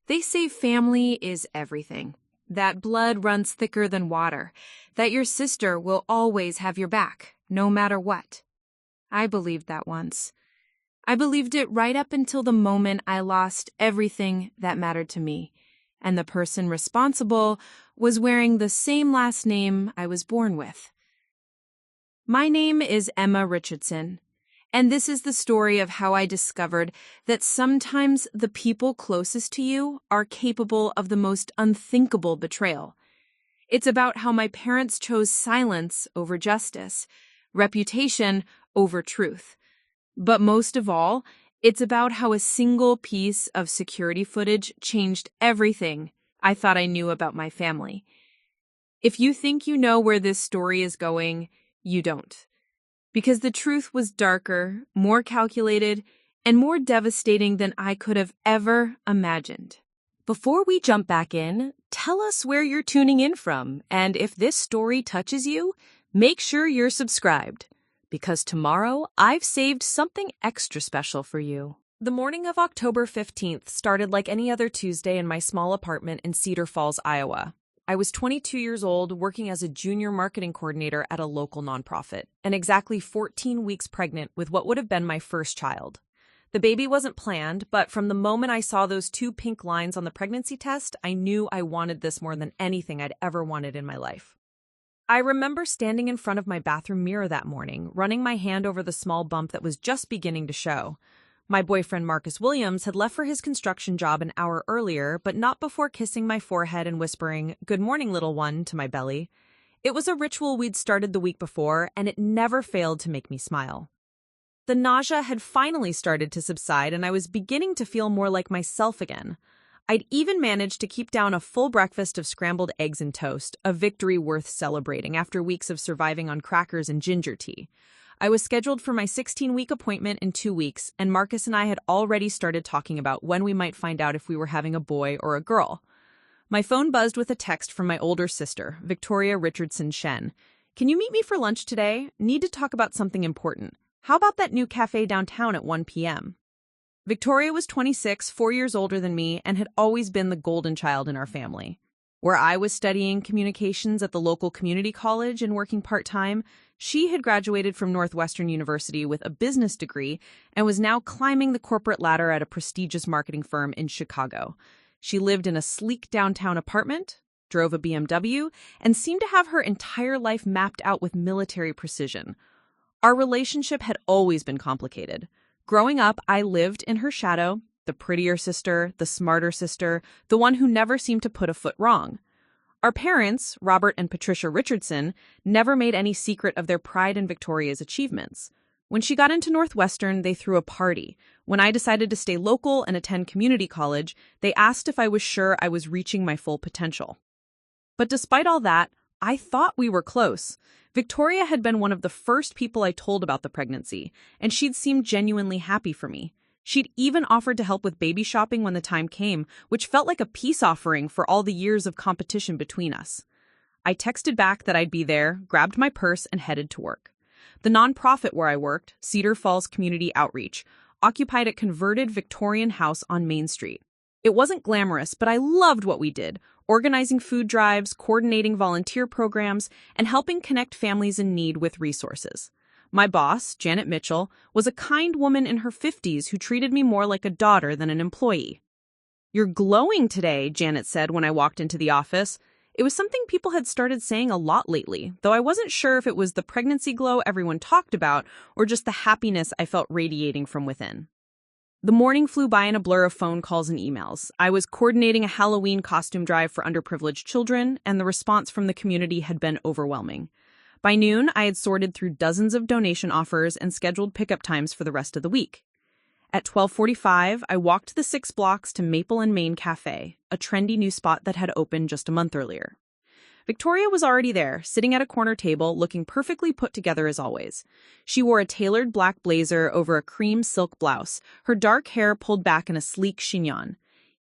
They say family is everything, that blood runs thicker than water, that your sister will always have your back, no matter what. I believed that once. I believed it right up until the moment I lost everything that mattered to me, and the person responsible was wearing the same last name I was born with. My name is Emma Richardson, and this is the story of how I discovered that sometimes the people closest to you are capable of the most unthinkable betrayal. It's about how my parents chose silence over justice, reputation over truth. But most of all, it's about how a single piece of security footage changed everything I thought I knew about my family. If you think you know where this story is going, you don't. Because the truth was darker, more calculated, and more devastating than I could have ever imagined. Before we jump back in, tell us where you're tuning in from, and if this story touches you, make sure you're subscribed. Because tomorrow, I've saved something extra special for you. The morning of October 15th started like any other Tuesday in my small apartment in Cedar Falls, Iowa. I was 22 years old, working as a junior marketing coordinator at a local nonprofit, and exactly 14 weeks pregnant with what would have been my first child. The baby wasn't planned, but from the moment I saw those 2 pink lines on the pregnancy test, I knew I wanted this more than anything I'd ever wanted in my life. I remember standing in front of my bathroom mirror that morning, running my hand over the small bump that was just beginning to show. My boyfriend Marcus Williams had left for his construction job an hour earlier, but not before kissing my forehead and whispering, "Good morning, little one," to my belly. It was a ritual we'd started the week before, and it never failed to make me smile. The nausea had finally started to subside, and I was beginning to feel more like myself again. I'd even managed to keep down a full breakfast of scrambled eggs and toast, a victory worth celebrating after weeks of surviving on crackers and ginger tea. I was scheduled for my 16-week appointment in 2 weeks, and Marcus and I had already started talking about when we might find out if we were having a boy or a girl. My phone buzzed with a text from my older sister, Victoria Richardson Shen. "Can you meet me for lunch today? Need to talk about something important. How about that new cafe downtown at 1 p.m.? Victoria was 26, 4 years older than me, and had always been the golden child in our family. Where I was studying communications at the local community college and working part-time, she had graduated from Northwestern University with a business degree and was now climbing the corporate ladder at a prestigious marketing firm in Chicago. She lived in a sleek downtown apartment, drove a BMW, and seemed to have her entire life mapped out with military precision. Our relationship had always been complicated. Growing up, I lived in her shadow, the prettier sister, the smarter sister, the one who never seemed to put a foot wrong. Our parents, Robert and Patricia Richardson, never made any secret of their pride in Victoria's achievements. When she got into Northwestern, they threw a party. When I decided to stay local and attend community college, they asked if I was sure I was reaching my full potential. But despite all that, I thought we were close. Victoria had been one of the first people I told about the pregnancy, and she'd seemed genuinely happy for me. She'd even offered to help with baby shopping when the time came, which felt like a peace offering for all the years of competition between us. I texted back that I'd be there, grabbed my purse, and headed to work. The nonprofit where I worked, Cedar Falls Community Outreach, occupied a converted Victorian house on Main Street. It wasn't glamorous, but I loved what we did, organizing food drives, coordinating volunteer programs, and helping connect families in need with resources. My boss, Janet Mitchell, was a kind woman in her 50s who treated me more like a daughter than an employee. "You're glowing today," Janet said when I walked into the office. It was something people had started saying a lot lately, though I wasn't sure if it was the pregnancy glow everyone talked about or just the happiness I felt radiating from within. The morning flew by in a blur of phone calls and emails. I was coordinating a Halloween costume drive for underprivileged children, and the response from the community had been overwhelming. By noon, I had sorted through dozens of donation offers and scheduled pickup times for the rest of the week. At 12:45, I walked the 6 blocks to Maple and Main Cafe, a trendy new spot that had opened just a month earlier. Victoria was already there, sitting at a corner table, looking perfectly put together as always. She wore a tailored black blazer over a cream silk blouse, her dark hair pulled back in a sleek chignon.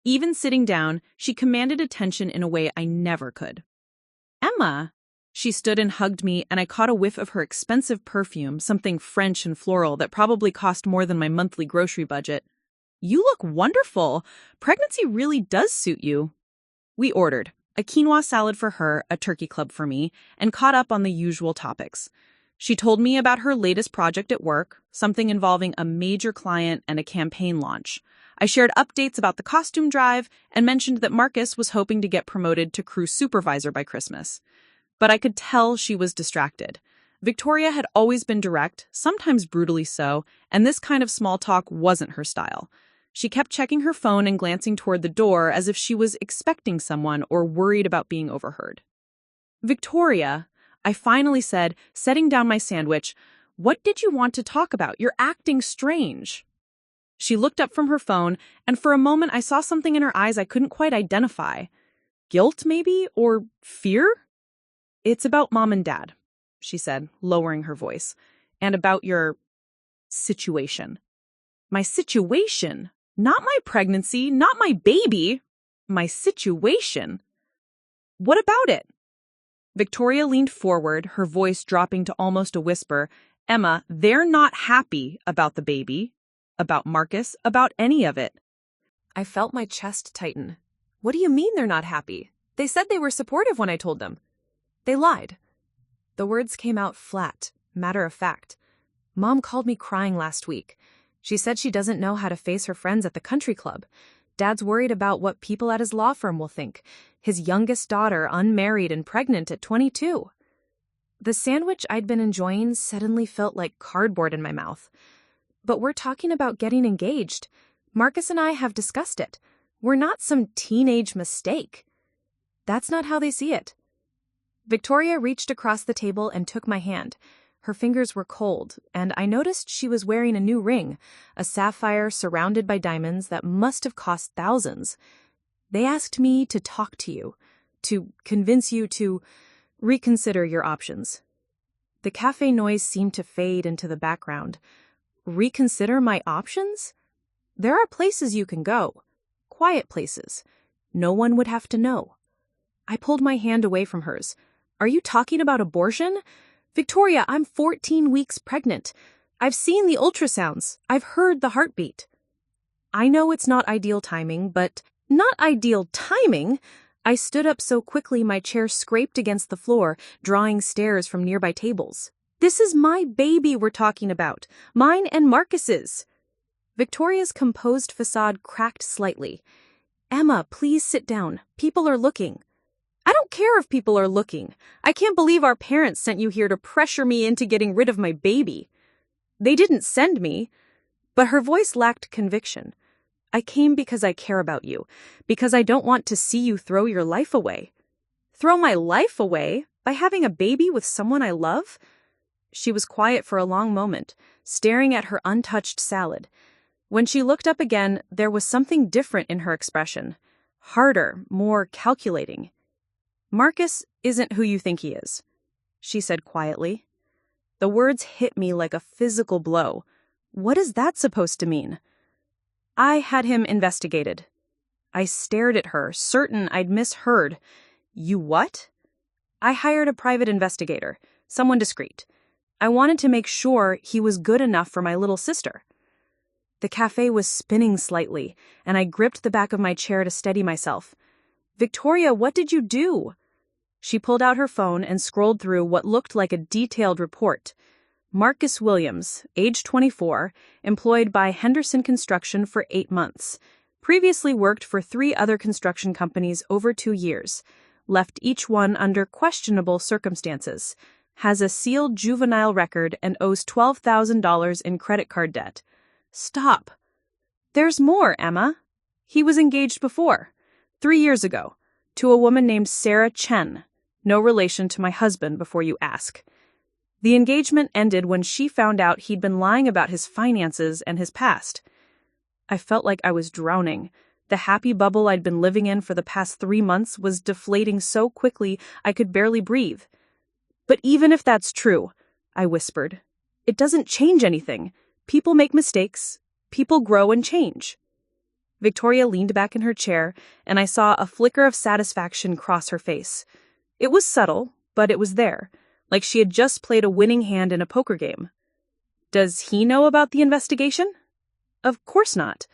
Even sitting down, she commanded attention in a way I never could. "Emma!" She stood and hugged me, and I caught a whiff of her expensive perfume, something French and floral that probably cost more than my monthly grocery budget. You look wonderful. Pregnancy really does suit you. We ordered a quinoa salad for her, a turkey club for me, and caught up on the usual topics. She told me about her latest project at work, something involving a major client and a campaign launch. I shared updates about the costume drive and mentioned that Marcus was hoping to get promoted to crew supervisor by Christmas. But I could tell she was distracted. Victoria had always been direct, sometimes brutally so, and this kind of small talk wasn't her style. She kept checking her phone and glancing toward the door as if she was expecting someone or worried about being overheard. "Victoria," I finally said, setting down my sandwich, "what did you want to talk about? You're acting strange." She looked up from her phone, and for a moment I saw something in her eyes I couldn't quite identify. Guilt, maybe? Or fear? "It's about Mom and Dad," she said, lowering her voice, "and about your situation." My situation? Not my pregnancy, not my baby. My situation. What about it? Victoria leaned forward, her voice dropping to almost a whisper. "Emma, they're not happy about the baby, about Marcus, about any of it." I felt my chest tighten. "What do you mean they're not happy? They said they were supportive when I told them." "They lied." The words came out flat, matter of fact. "Mom called me crying last week. She said she doesn't know how to face her friends at the country club. Dad's worried about what people at his law firm will think. His youngest daughter, unmarried and pregnant at 22. The sandwich I'd been enjoying suddenly felt like cardboard in my mouth. "But we're talking about getting engaged. Marcus and I have discussed it. We're not some teenage mistake." "That's not how they see it." Victoria reached across the table and took my hand. Her fingers were cold, and I noticed she was wearing a new ring, a sapphire surrounded by diamonds that must have cost thousands. "They asked me to talk to you, to convince you to reconsider your options." The cafe noise seemed to fade into the background. Reconsider my options? There are places you can go. Quiet places. No one would have to know. I pulled my hand away from hers. "Are you talking about abortion?" "Victoria, I'm 14 weeks pregnant. I've seen the ultrasounds. I've heard the heartbeat." "I know it's not ideal timing, but..." "Not ideal timing?" I stood up so quickly my chair scraped against the floor, drawing stares from nearby tables. "This is my baby we're talking about. Mine and Marcus's." Victoria's composed facade cracked slightly. "Emma, please sit down. People are looking." "I don't care if people are looking. I can't believe our parents sent you here to pressure me into getting rid of my baby." "They didn't send me." But her voice lacked conviction. "I came because I care about you, because I don't want to see you throw your life away." "Throw my life away? By having a baby with someone I love?" She was quiet for a long moment, staring at her untouched salad. When she looked up again, there was something different in her expression. Harder, more calculating. "Marcus isn't who you think he is," she said quietly. The words hit me like a physical blow. What is that supposed to mean? "I had him investigated." I stared at her, certain I'd misheard. "You what?" "I hired a private investigator, someone discreet. I wanted to make sure he was good enough for my little sister." The cafe was spinning slightly, and I gripped the back of my chair to steady myself. "Victoria, what did you do?" She pulled out her phone and scrolled through what looked like a detailed report. Marcus Williams, age 24, employed by Henderson Construction for 8 months. Previously worked for 3 other construction companies over 2 years. Left each one under questionable circumstances. Has a sealed juvenile record and owes $12,000 in credit card debt. Stop. There's more, Emma. He was engaged before, 3 years ago, to a woman named Sarah Chen. No relation to my husband before you ask. The engagement ended when she found out he'd been lying about his finances and his past. I felt like I was drowning. The happy bubble I'd been living in for the past 3 months was deflating so quickly I could barely breathe. "But even if that's true," I whispered, "it doesn't change anything. People make mistakes. People grow and change." Victoria leaned back in her chair, and I saw a flicker of satisfaction cross her face. It was subtle, but it was there, like she had just played a winning hand in a poker game. "Does he know about the investigation?" "Of course not."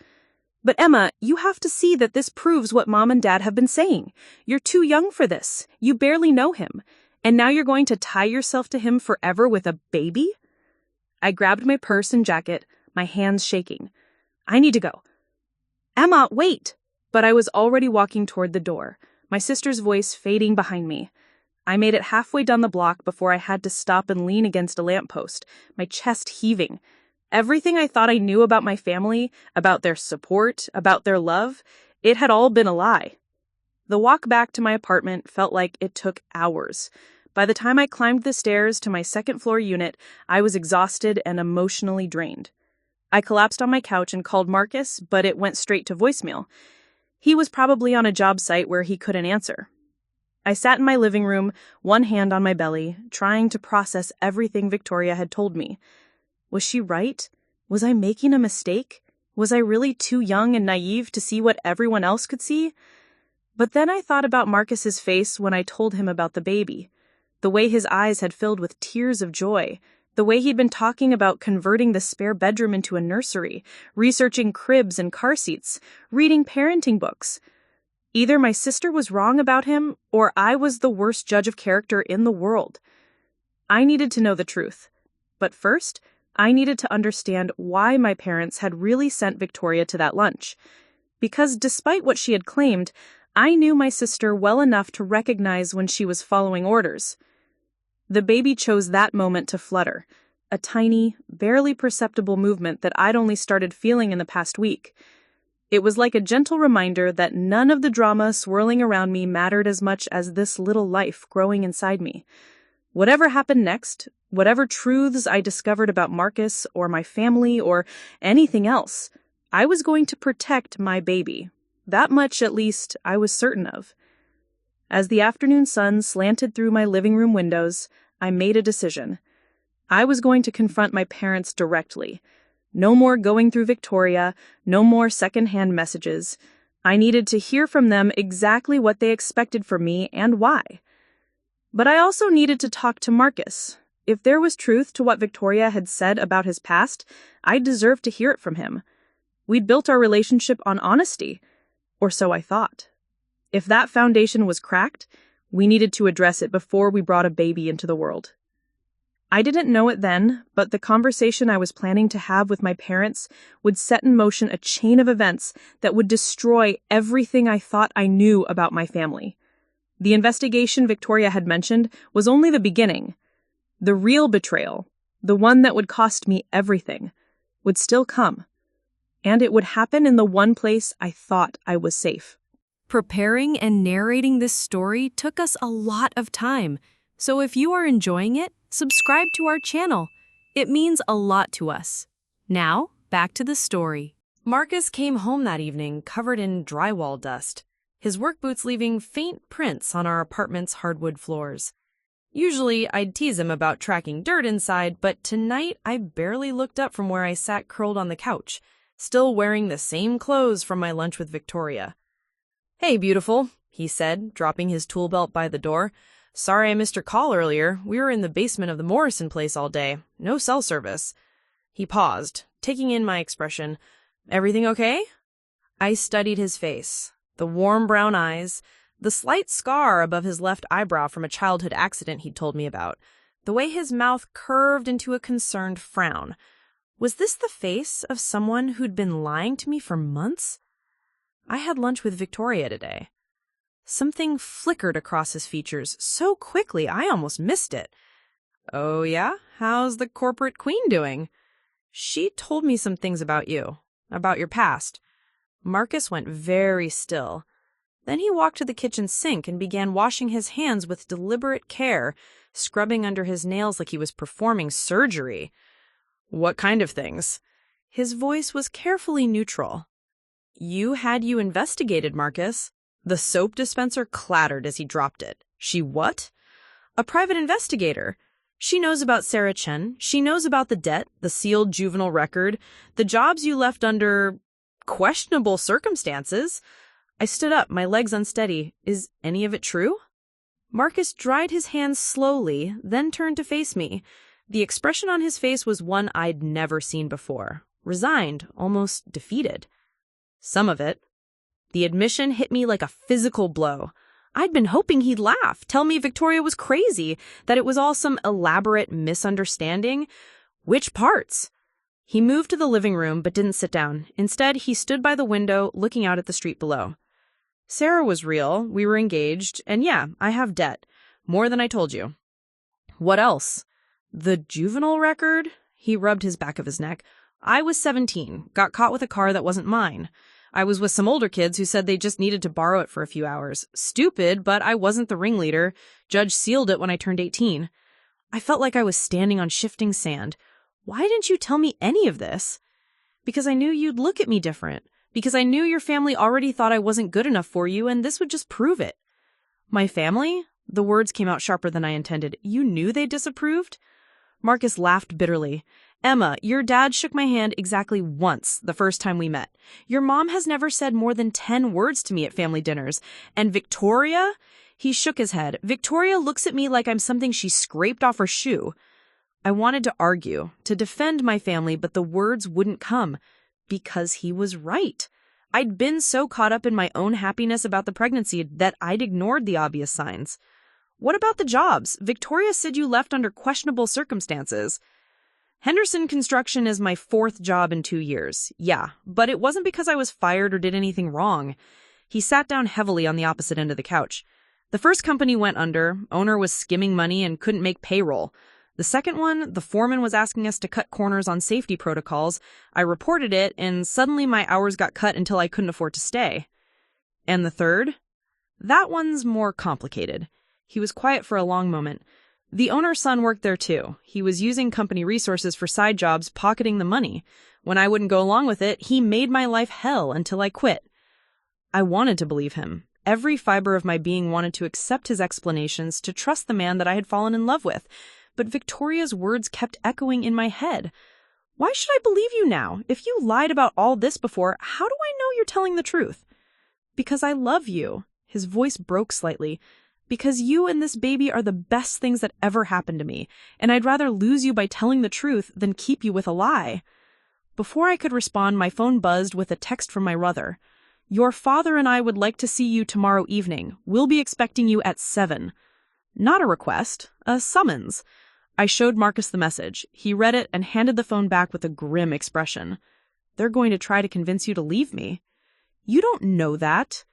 But Emma, you have to see that this proves what Mom and Dad have been saying. You're too young for this. You barely know him. And now you're going to tie yourself to him forever with a baby? I grabbed my purse and jacket, my hands shaking. I need to go. Emma, wait! But I was already walking toward the door, my sister's voice fading behind me. I made it halfway down the block before I had to stop and lean against a lamppost, my chest heaving. Everything I thought I knew about my family, about their support, about their love, it had all been a lie. The walk back to my apartment felt like it took hours. By the time I climbed the stairs to my second-floor unit, I was exhausted and emotionally drained. I collapsed on my couch and called Marcus, but it went straight to voicemail. He was probably on a job site where he couldn't answer. I sat in my living room, one hand on my belly, trying to process everything Victoria had told me. Was she right? Was I making a mistake? Was I really too young and naive to see what everyone else could see? But then I thought about Marcus's face when I told him about the baby. The way his eyes had filled with tears of joy. The way he'd been talking about converting the spare bedroom into a nursery, researching cribs and car seats, reading parenting books. Either my sister was wrong about him, or I was the worst judge of character in the world. I needed to know the truth. But first, I needed to understand why my parents had really sent Victoria to that lunch. Because despite what she had claimed, I knew my sister well enough to recognize when she was following orders. The baby chose that moment to flutter, a tiny, barely perceptible movement that I'd only started feeling in the past week. It was like a gentle reminder that none of the drama swirling around me mattered as much as this little life growing inside me. Whatever happened next, whatever truths I discovered about Marcus or my family or anything else, I was going to protect my baby. That much, at least, I was certain of. As the afternoon sun slanted through my living room windows, I made a decision. I was going to confront my parents directly. No more going through Victoria, no more secondhand messages. I needed to hear from them exactly what they expected from me and why. But I also needed to talk to Marcus. If there was truth to what Victoria had said about his past, I deserved to hear it from him. We'd built our relationship on honesty, or so I thought. If that foundation was cracked, we needed to address it before we brought a baby into the world. I didn't know it then, but the conversation I was planning to have with my parents would set in motion a chain of events that would destroy everything I thought I knew about my family. The investigation Victoria had mentioned was only the beginning. The real betrayal, the one that would cost me everything, would still come. And it would happen in the one place I thought I was safe. Preparing and narrating this story took us a lot of time, so if you are enjoying it, subscribe to our channel. It means a lot to us. Now, back to the story. Marcus came home that evening covered in drywall dust, his work boots leaving faint prints on our apartment's hardwood floors. Usually, I'd tease him about tracking dirt inside, but tonight I barely looked up from where I sat curled on the couch, still wearing the same clothes from my lunch with Victoria. "Hey, beautiful," he said, dropping his tool belt by the door. "Sorry I missed your call earlier. We were in the basement of the Morrison place all day. No cell service." He paused, taking in my expression. "Everything okay?" I studied his face. The warm brown eyes, the slight scar above his left eyebrow from a childhood accident he'd told me about, the way his mouth curved into a concerned frown. Was this the face of someone who'd been lying to me for months? I had lunch with Victoria today. Something flickered across his features so quickly I almost missed it. "Oh yeah? How's the corporate queen doing?" "She told me some things about you, about your past." Marcus went very still. Then he walked to the kitchen sink and began washing his hands with deliberate care, scrubbing under his nails like he was performing surgery. "What kind of things?" His voice was carefully neutral. "You had you investigated, Marcus." The soap dispenser clattered as he dropped it. "She what?" "A private investigator. She knows about Sarah Chen. She knows about the debt, the sealed juvenile record, the jobs you left under questionable circumstances." I stood up, my legs unsteady. "Is any of it true?" Marcus dried his hands slowly, then turned to face me. The expression on his face was one I'd never seen before. Resigned, almost defeated. Some of it. The admission hit me like a physical blow. I'd been hoping he'd laugh, tell me Victoria was crazy, that it was all some elaborate misunderstanding. Which parts? He moved to the living room but didn't sit down. Instead, he stood by the window looking out at the street below. Sarah was real, we were engaged, and yeah, I have debt. More than I told you. What else? The juvenile record? He rubbed his back of his neck. I was 17, got caught with a car that wasn't mine. I was with some older kids who said they just needed to borrow it for a few hours. Stupid, but I wasn't the ringleader. Judge sealed it when I turned 18. I felt like I was standing on shifting sand. Why didn't you tell me any of this? Because I knew you'd look at me different. Because I knew your family already thought I wasn't good enough for you, and this would just prove it. My family? The words came out sharper than I intended. You knew they disapproved? Marcus laughed bitterly. Emma, your dad shook my hand exactly once the first time we met. Your mom has never said more than 10 words to me at family dinners. And Victoria? He shook his head. Victoria looks at me like I'm something she scraped off her shoe. I wanted to argue, to defend my family, but the words wouldn't come. Because he was right. I'd been so caught up in my own happiness about the pregnancy that I'd ignored the obvious signs. What about the jobs? Victoria said you left under questionable circumstances. Henderson Construction is my 4th job in 2 years. Yeah, but it wasn't because I was fired or did anything wrong. He sat down heavily on the opposite end of the couch. The first company went under, owner was skimming money and couldn't make payroll. The second one, the foreman was asking us to cut corners on safety protocols. I reported it, and suddenly my hours got cut until I couldn't afford to stay. And the third? That one's more complicated. He was quiet for a long moment. The owner's son worked there too. He was using company resources for side jobs, pocketing the money. When I wouldn't go along with it, he made my life hell until I quit. I wanted to believe him. Every fiber of my being wanted to accept his explanations, to trust the man that I had fallen in love with. But Victoria's words kept echoing in my head. Why should I believe you now? If you lied about all this before, how do I know you're telling the truth? Because I love you. His voice broke slightly. Because you and this baby are the best things that ever happened to me, and I'd rather lose you by telling the truth than keep you with a lie. Before I could respond, my phone buzzed with a text from my brother. Your father and I would like to see you tomorrow evening. We'll be expecting you at 7. Not a request, a summons. I showed Marcus the message. He read it and handed the phone back with a grim expression. They're going to try to convince you to leave me. You don't know that.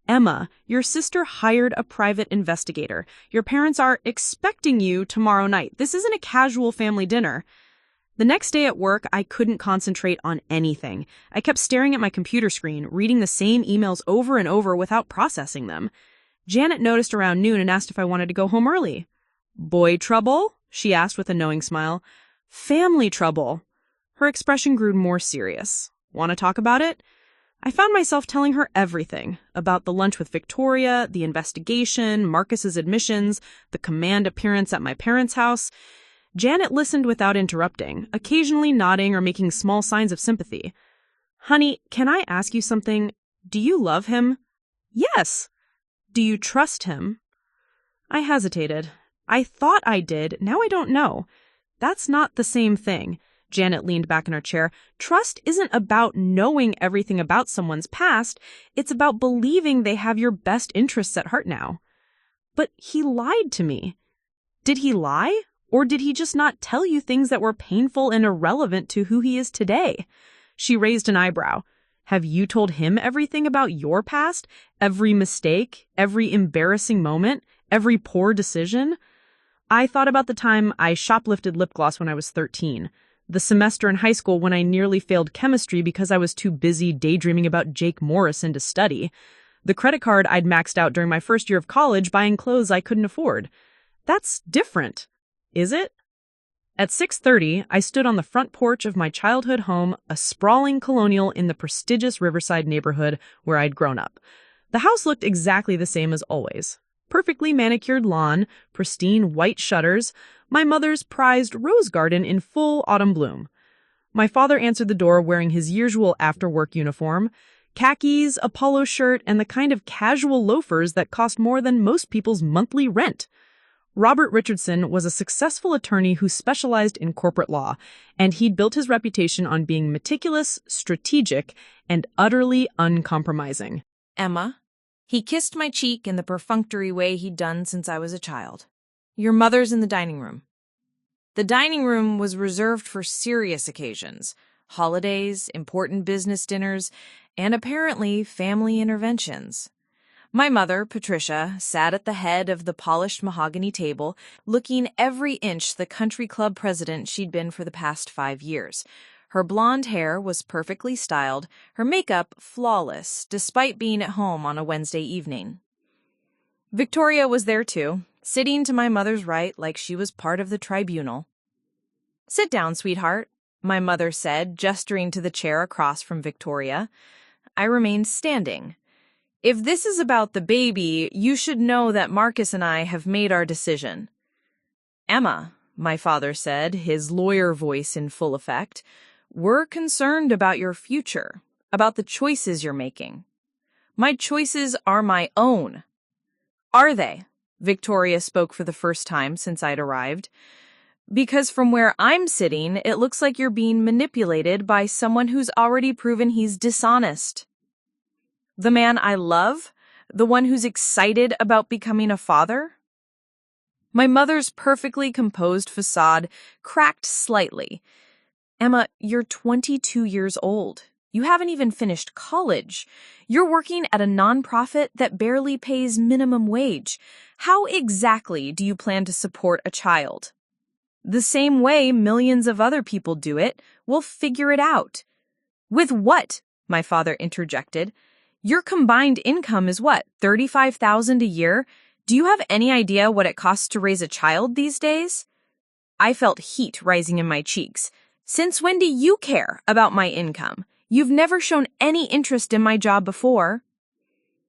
Emma, your sister hired a private investigator. Your parents are expecting you tomorrow night. This isn't a casual family dinner. The next day at work, I couldn't concentrate on anything. I kept staring at my computer screen, reading the same emails over and over without processing them. Janet noticed around noon and asked if I wanted to go home early. Boy trouble? She asked with a knowing smile. Family trouble. Her expression grew more serious. Want to talk about it? I found myself telling her everything about the lunch with Victoria, the investigation, Marcus's admissions, the command appearance at my parents' house. Janet listened without interrupting, occasionally nodding or making small signs of sympathy. Honey, can I ask you something? Do you love him? Yes. Do you trust him? I hesitated. I thought I did. Now I don't know. That's not the same thing. Janet leaned back in her chair. Trust isn't about knowing everything about someone's past. It's about believing they have your best interests at heart now. But he lied to me. Did he lie? Or did he just not tell you things that were painful and irrelevant to who he is today? She raised an eyebrow. Have you told him everything about your past? Every mistake? Every embarrassing moment? Every poor decision? I thought about the time I shoplifted lip gloss when I was 13. The semester in high school when I nearly failed chemistry because I was too busy daydreaming about Jake Morrison to study. The credit card I'd maxed out during my first year of college buying clothes I couldn't afford. That's different. Is it? At 6:30, I stood on the front porch of my childhood home, a sprawling colonial in the prestigious Riverside neighborhood where I'd grown up. The house looked exactly the same as always. Perfectly manicured lawn, pristine white shutters, my mother's prized rose garden in full autumn bloom. My father answered the door wearing his usual after-work uniform, khakis, a polo shirt, and the kind of casual loafers that cost more than most people's monthly rent. Robert Richardson was a successful attorney who specialized in corporate law, and he'd built his reputation on being meticulous, strategic, and utterly uncompromising. Emma, he kissed my cheek in the perfunctory way he'd done since I was a child. Your mother's in the dining room. The dining room was reserved for serious occasions, holidays, important business dinners, and apparently family interventions. My mother, Patricia, sat at the head of the polished mahogany table, looking every inch the country club president she'd been for the past 5 years. Her blonde hair was perfectly styled, her makeup flawless, despite being at home on a Wednesday evening. Victoria was there too, sitting to my mother's right like she was part of the tribunal. "Sit down, sweetheart," my mother said, gesturing to the chair across from Victoria. I remained standing. "If this is about the baby, you should know that Marcus and I have made our decision." "Emma," my father said, his lawyer voice in full effect, "we're concerned about your future, about the choices you're making." "My choices are my own." "Are they?" Victoria spoke for the first time since I'd arrived. "Because from where I'm sitting, it looks like you're being manipulated by someone who's already proven he's dishonest." "The man I love? The one who's excited about becoming a father?" My mother's perfectly composed facade cracked slightly. "Emma, you're 22 years old. You haven't even finished college. You're working at a nonprofit that barely pays minimum wage. How exactly do you plan to support a child?" "The same way millions of other people do it. We'll figure it out." "With what?" my father interjected. "Your combined income is what, $35,000 a year? Do you have any idea what it costs to raise a child these days?" I felt heat rising in my cheeks. "Since when do you care about my income? You've never shown any interest in my job before."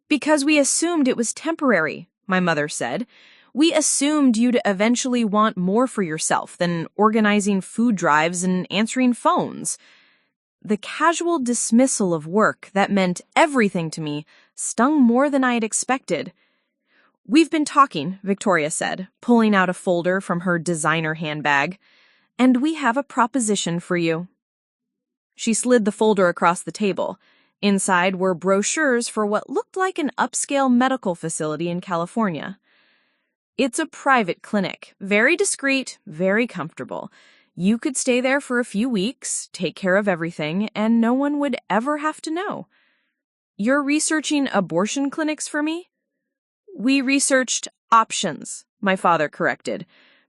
"Because we assumed it was temporary," my mother said. "We assumed you'd eventually want more for yourself than organizing food drives and answering phones." The casual dismissal of work that meant everything to me stung more than I had expected. "We've been talking," Victoria said, pulling out a folder from her designer handbag, "and we have a proposition for you." She slid the folder across the table. Inside were brochures for what looked like an upscale medical facility in California. "It's a private clinic, very discreet, very comfortable. You could stay there for a few weeks, take care of everything, and no one would ever have to know." "You're researching abortion clinics for me?" "We researched options," my father corrected,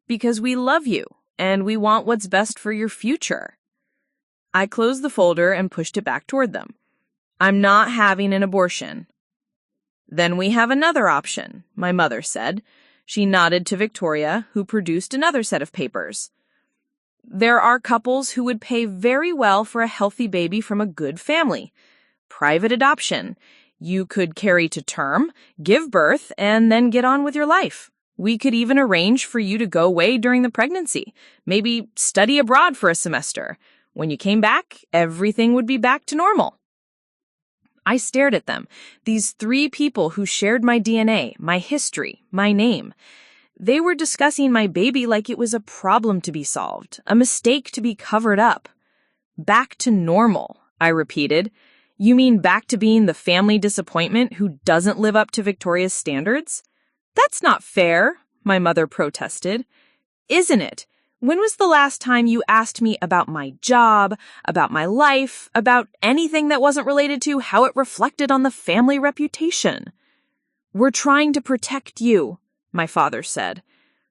"because we love you, and we want what's best for your future." I closed the folder and pushed it back toward them. "I'm not having an abortion." "Then we have another option," my mother said. She nodded to Victoria, who produced another set of papers. "There are couples who would pay very well for a healthy baby from a good family. Private adoption. You could carry to term, give birth, and then get on with your life. We could even arrange for you to go away during the pregnancy, maybe study abroad for a semester. When you came back, everything would be back to normal." I stared at them, these 3 people who shared my DNA, my history, my name. They were discussing my baby like it was a problem to be solved, a mistake to be covered up. "Back to normal," I repeated. "You mean back to being the family disappointment who doesn't live up to Victoria's standards?" "That's not fair," my mother protested. "Isn't it? When was the last time you asked me about my job, about my life, about anything that wasn't related to how it reflected on the family reputation?" "We're trying to protect you," my father said.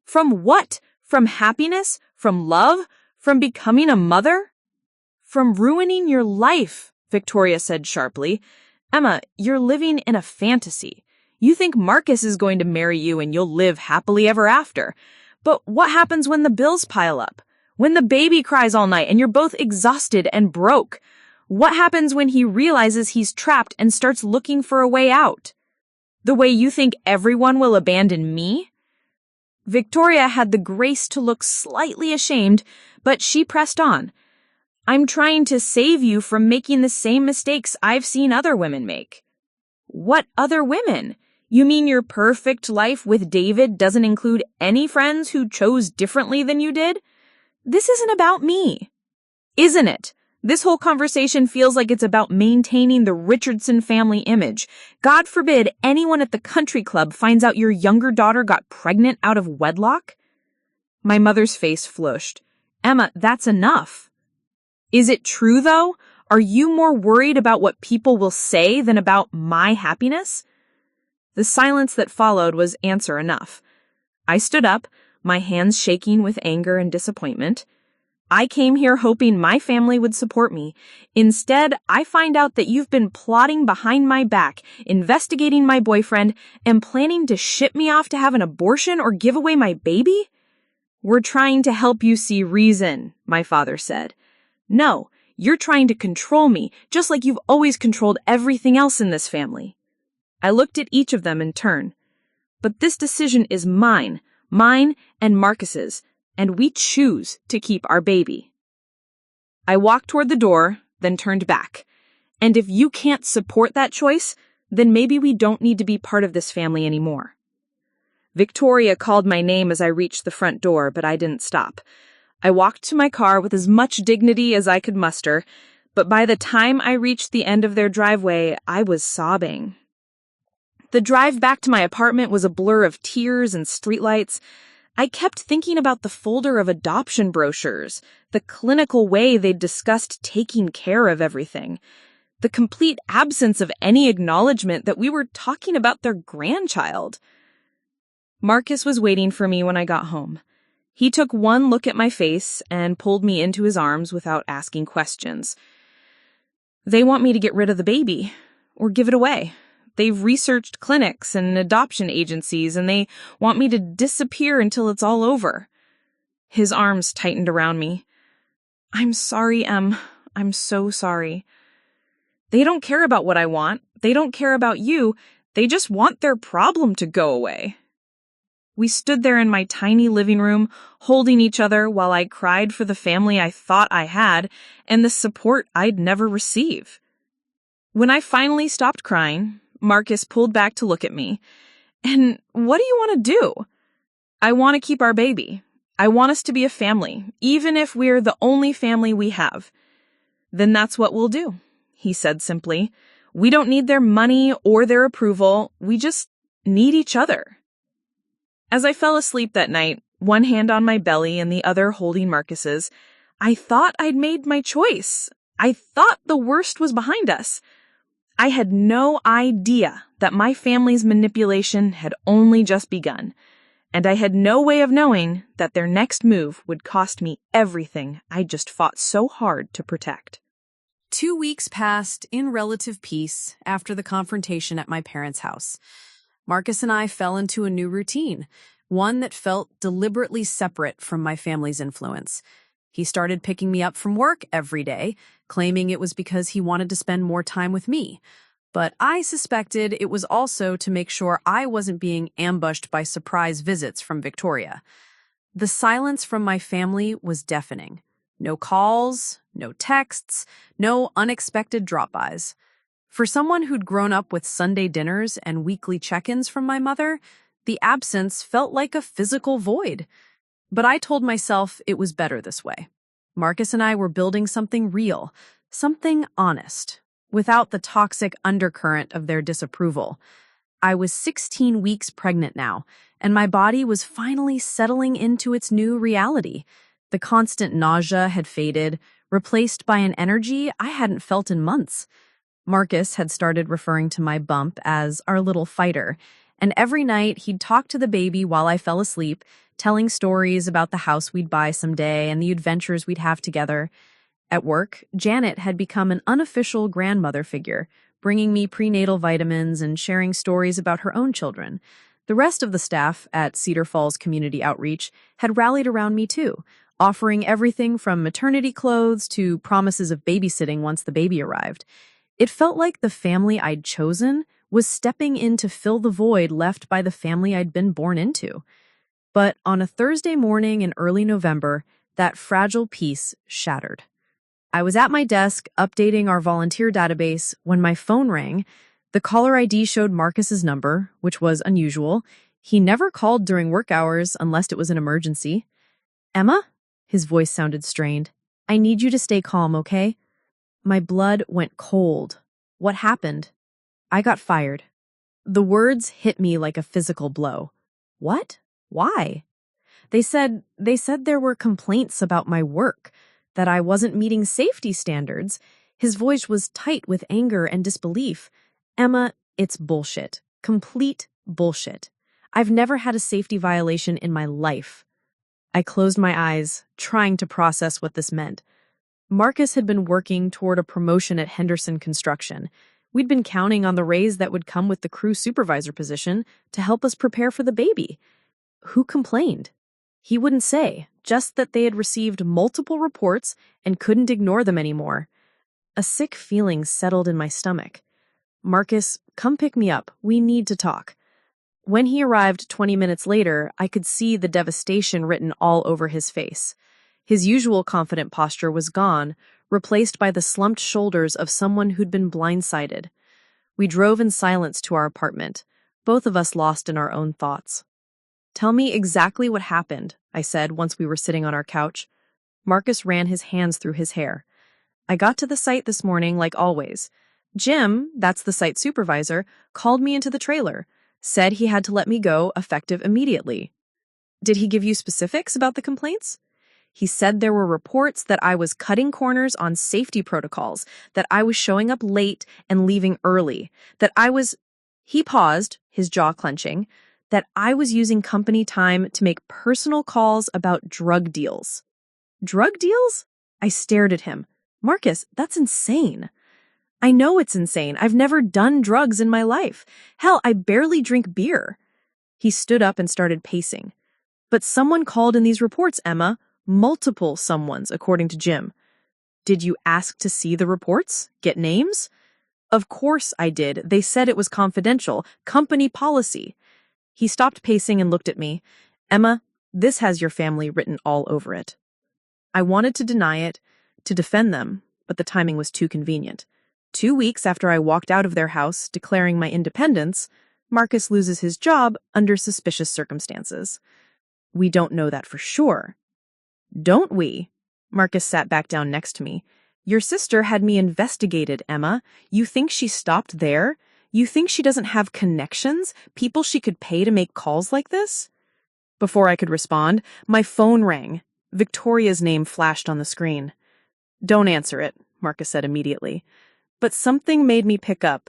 "From what? From happiness? From love? From becoming a mother?" "From ruining your life," Victoria said sharply. "Emma, you're living in a fantasy. You think Marcus is going to marry you and you'll live happily ever after. But what happens when the bills pile up? When the baby cries all night and you're both exhausted and broke? What happens when he realizes he's trapped and starts looking for a way out? The way you think everyone will abandon me?" Victoria had the grace to look slightly ashamed, but she pressed on. "I'm trying to save you from making the same mistakes I've seen other women make." "What other women? You mean your perfect life with David doesn't include any friends who chose differently than you did? This isn't about me, isn't it? This whole conversation feels like it's about maintaining the Richardson family image. God forbid anyone at the country club finds out your younger daughter got pregnant out of wedlock. My mother's face flushed. Emma, that's enough. Is it true, though? Are you more worried about what people will say than about my happiness? The silence that followed was answer enough. I stood up, my hands shaking with anger and disappointment. I came here hoping my family would support me. Instead, I find out that you've been plotting behind my back, investigating my boyfriend, and planning to ship me off to have an abortion or give away my baby? We're trying to help you see reason, my father said. No, you're trying to control me, just like you've always controlled everything else in this family. I looked at each of them in turn. But this decision is mine and Marcus's, and we choose to keep our baby. I walked toward the door, then turned back. And if you can't support that choice, then maybe we don't need to be part of this family anymore. Victoria called my name as I reached the front door, but I didn't stop. I walked to my car with as much dignity as I could muster, but by the time I reached the end of their driveway, I was sobbing. The drive back to my apartment was a blur of tears and streetlights. I kept thinking about the folder of adoption brochures, the clinical way they'd discussed taking care of everything, the complete absence of any acknowledgement that we were talking about their grandchild. Marcus was waiting for me when I got home. He took one look at my face and pulled me into his arms without asking questions. They want me to get rid of the baby, or give it away. They've researched clinics and adoption agencies, and they want me to disappear until it's all over. His arms tightened around me. I'm sorry, Em. I'm so sorry. They don't care about what I want. They don't care about you. They just want their problem to go away. We stood there in my tiny living room, holding each other while I cried for the family I thought I had and the support I'd never receive. When I finally stopped crying, Marcus pulled back to look at me. And what do you want to do? I want to keep our baby. I want us to be a family, even if we're the only family we have. Then that's what we'll do, he said simply. We don't need their money or their approval. We just need each other. As I fell asleep that night, one hand on my belly and the other holding Marcus's, I thought I'd made my choice. I thought the worst was behind us. I had no idea that my family's manipulation had only just begun, and I had no way of knowing that their next move would cost me everything I just fought so hard to protect. 2 weeks passed in relative peace after the confrontation at my parents' house. Marcus and I fell into a new routine, one that felt deliberately separate from my family's influence. He started picking me up from work every day, claiming it was because he wanted to spend more time with me. But I suspected it was also to make sure I wasn't being ambushed by surprise visits from Victoria. The silence from my family was deafening. No calls, no texts, no unexpected drop-bys. For someone who'd grown up with Sunday dinners and weekly check-ins from my mother, the absence felt like a physical void. But I told myself it was better this way. Marcus and I were building something real, something honest, without the toxic undercurrent of their disapproval. I was 16 weeks pregnant now, and my body was finally settling into its new reality. The constant nausea had faded, replaced by an energy I hadn't felt in months. Marcus had started referring to my bump as our little fighter, and every night he'd talk to the baby while I fell asleep, telling stories about the house we'd buy someday and the adventures we'd have together. At work, Janet had become an unofficial grandmother figure, bringing me prenatal vitamins and sharing stories about her own children. The rest of the staff at Cedar Falls Community Outreach had rallied around me too, offering everything from maternity clothes to promises of babysitting once the baby arrived. It felt like the family I'd chosen was stepping in to fill the void left by the family I'd been born into. But on a Thursday morning in early November, that fragile peace shattered. I was at my desk updating our volunteer database when my phone rang. The caller ID showed Marcus's number, which was unusual. He never called during work hours unless it was an emergency. Emma? His voice sounded strained. I need you to stay calm, okay? My blood went cold. What happened? I got fired. The words hit me like a physical blow. What? Why? They said there were complaints about my work, that I wasn't meeting safety standards. His voice was tight with anger and disbelief. Emma, it's bullshit. Complete bullshit. I've never had a safety violation in my life. I closed my eyes, trying to process what this meant. Marcus had been working toward a promotion at Henderson Construction. We'd been counting on the raise that would come with the crew supervisor position to help us prepare for the baby. Who complained? He wouldn't say, just that they had received multiple reports and couldn't ignore them anymore. A sick feeling settled in my stomach. Marcus, come pick me up. We need to talk. When he arrived 20 minutes later, I could see the devastation written all over his face. His usual confident posture was gone, replaced by the slumped shoulders of someone who'd been blindsided. We drove in silence to our apartment, both of us lost in our own thoughts. Tell me exactly what happened, I said once we were sitting on our couch. Marcus ran his hands through his hair. I got to the site this morning like always. Jim, that's the site supervisor, called me into the trailer, said he had to let me go effective immediately. Did he give you specifics about the complaints? He said there were reports that I was cutting corners on safety protocols, that I was showing up late and leaving early, that I was... He paused, his jaw clenching, that I was using company time to make personal calls about drug deals. Drug deals? I stared at him. Marcus, that's insane. I know it's insane. I've never done drugs in my life. Hell, I barely drink beer. He stood up and started pacing. But someone called in these reports, Emma. Multiple someones, according to Jim. Did you ask to see the reports? Get names? Of course I did. They said it was confidential. Company policy. He stopped pacing and looked at me. Emma, this has your family written all over it. I wanted to deny it, to defend them, but the timing was too convenient. 2 weeks after I walked out of their house, declaring my independence, Marcus loses his job under suspicious circumstances. We don't know that for sure. Don't we? Marcus sat back down next to me. Your sister had me investigated, Emma. You think she stopped there? You think she doesn't have connections, people she could pay to make calls like this? Before I could respond, my phone rang. Victoria's name flashed on the screen. Don't answer it, Marcus said immediately. But something made me pick up.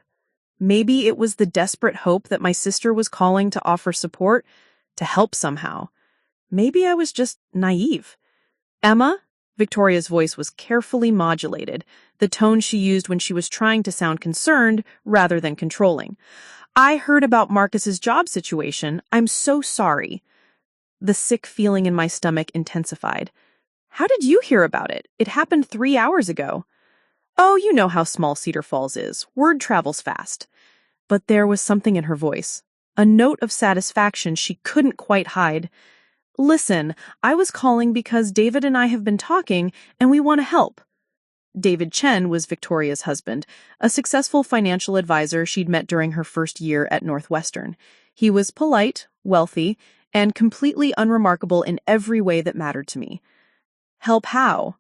Maybe it was the desperate hope that my sister was calling to offer support, to help somehow. Maybe I was just naive. Emma? Victoria's voice was carefully modulated, the tone she used when she was trying to sound concerned rather than controlling. I heard about Marcus's job situation. I'm so sorry. The sick feeling in my stomach intensified. How did you hear about it? It happened 3 hours ago. Oh, you know how small Cedar Falls is. Word travels fast. But there was something in her voice, a note of satisfaction she couldn't quite hide. Listen, I was calling because David and I have been talking and we want to help. David Chen was Victoria's husband, a successful financial advisor she'd met during her first year at Northwestern. He was polite, wealthy, and completely unremarkable in every way that mattered to me. Help how?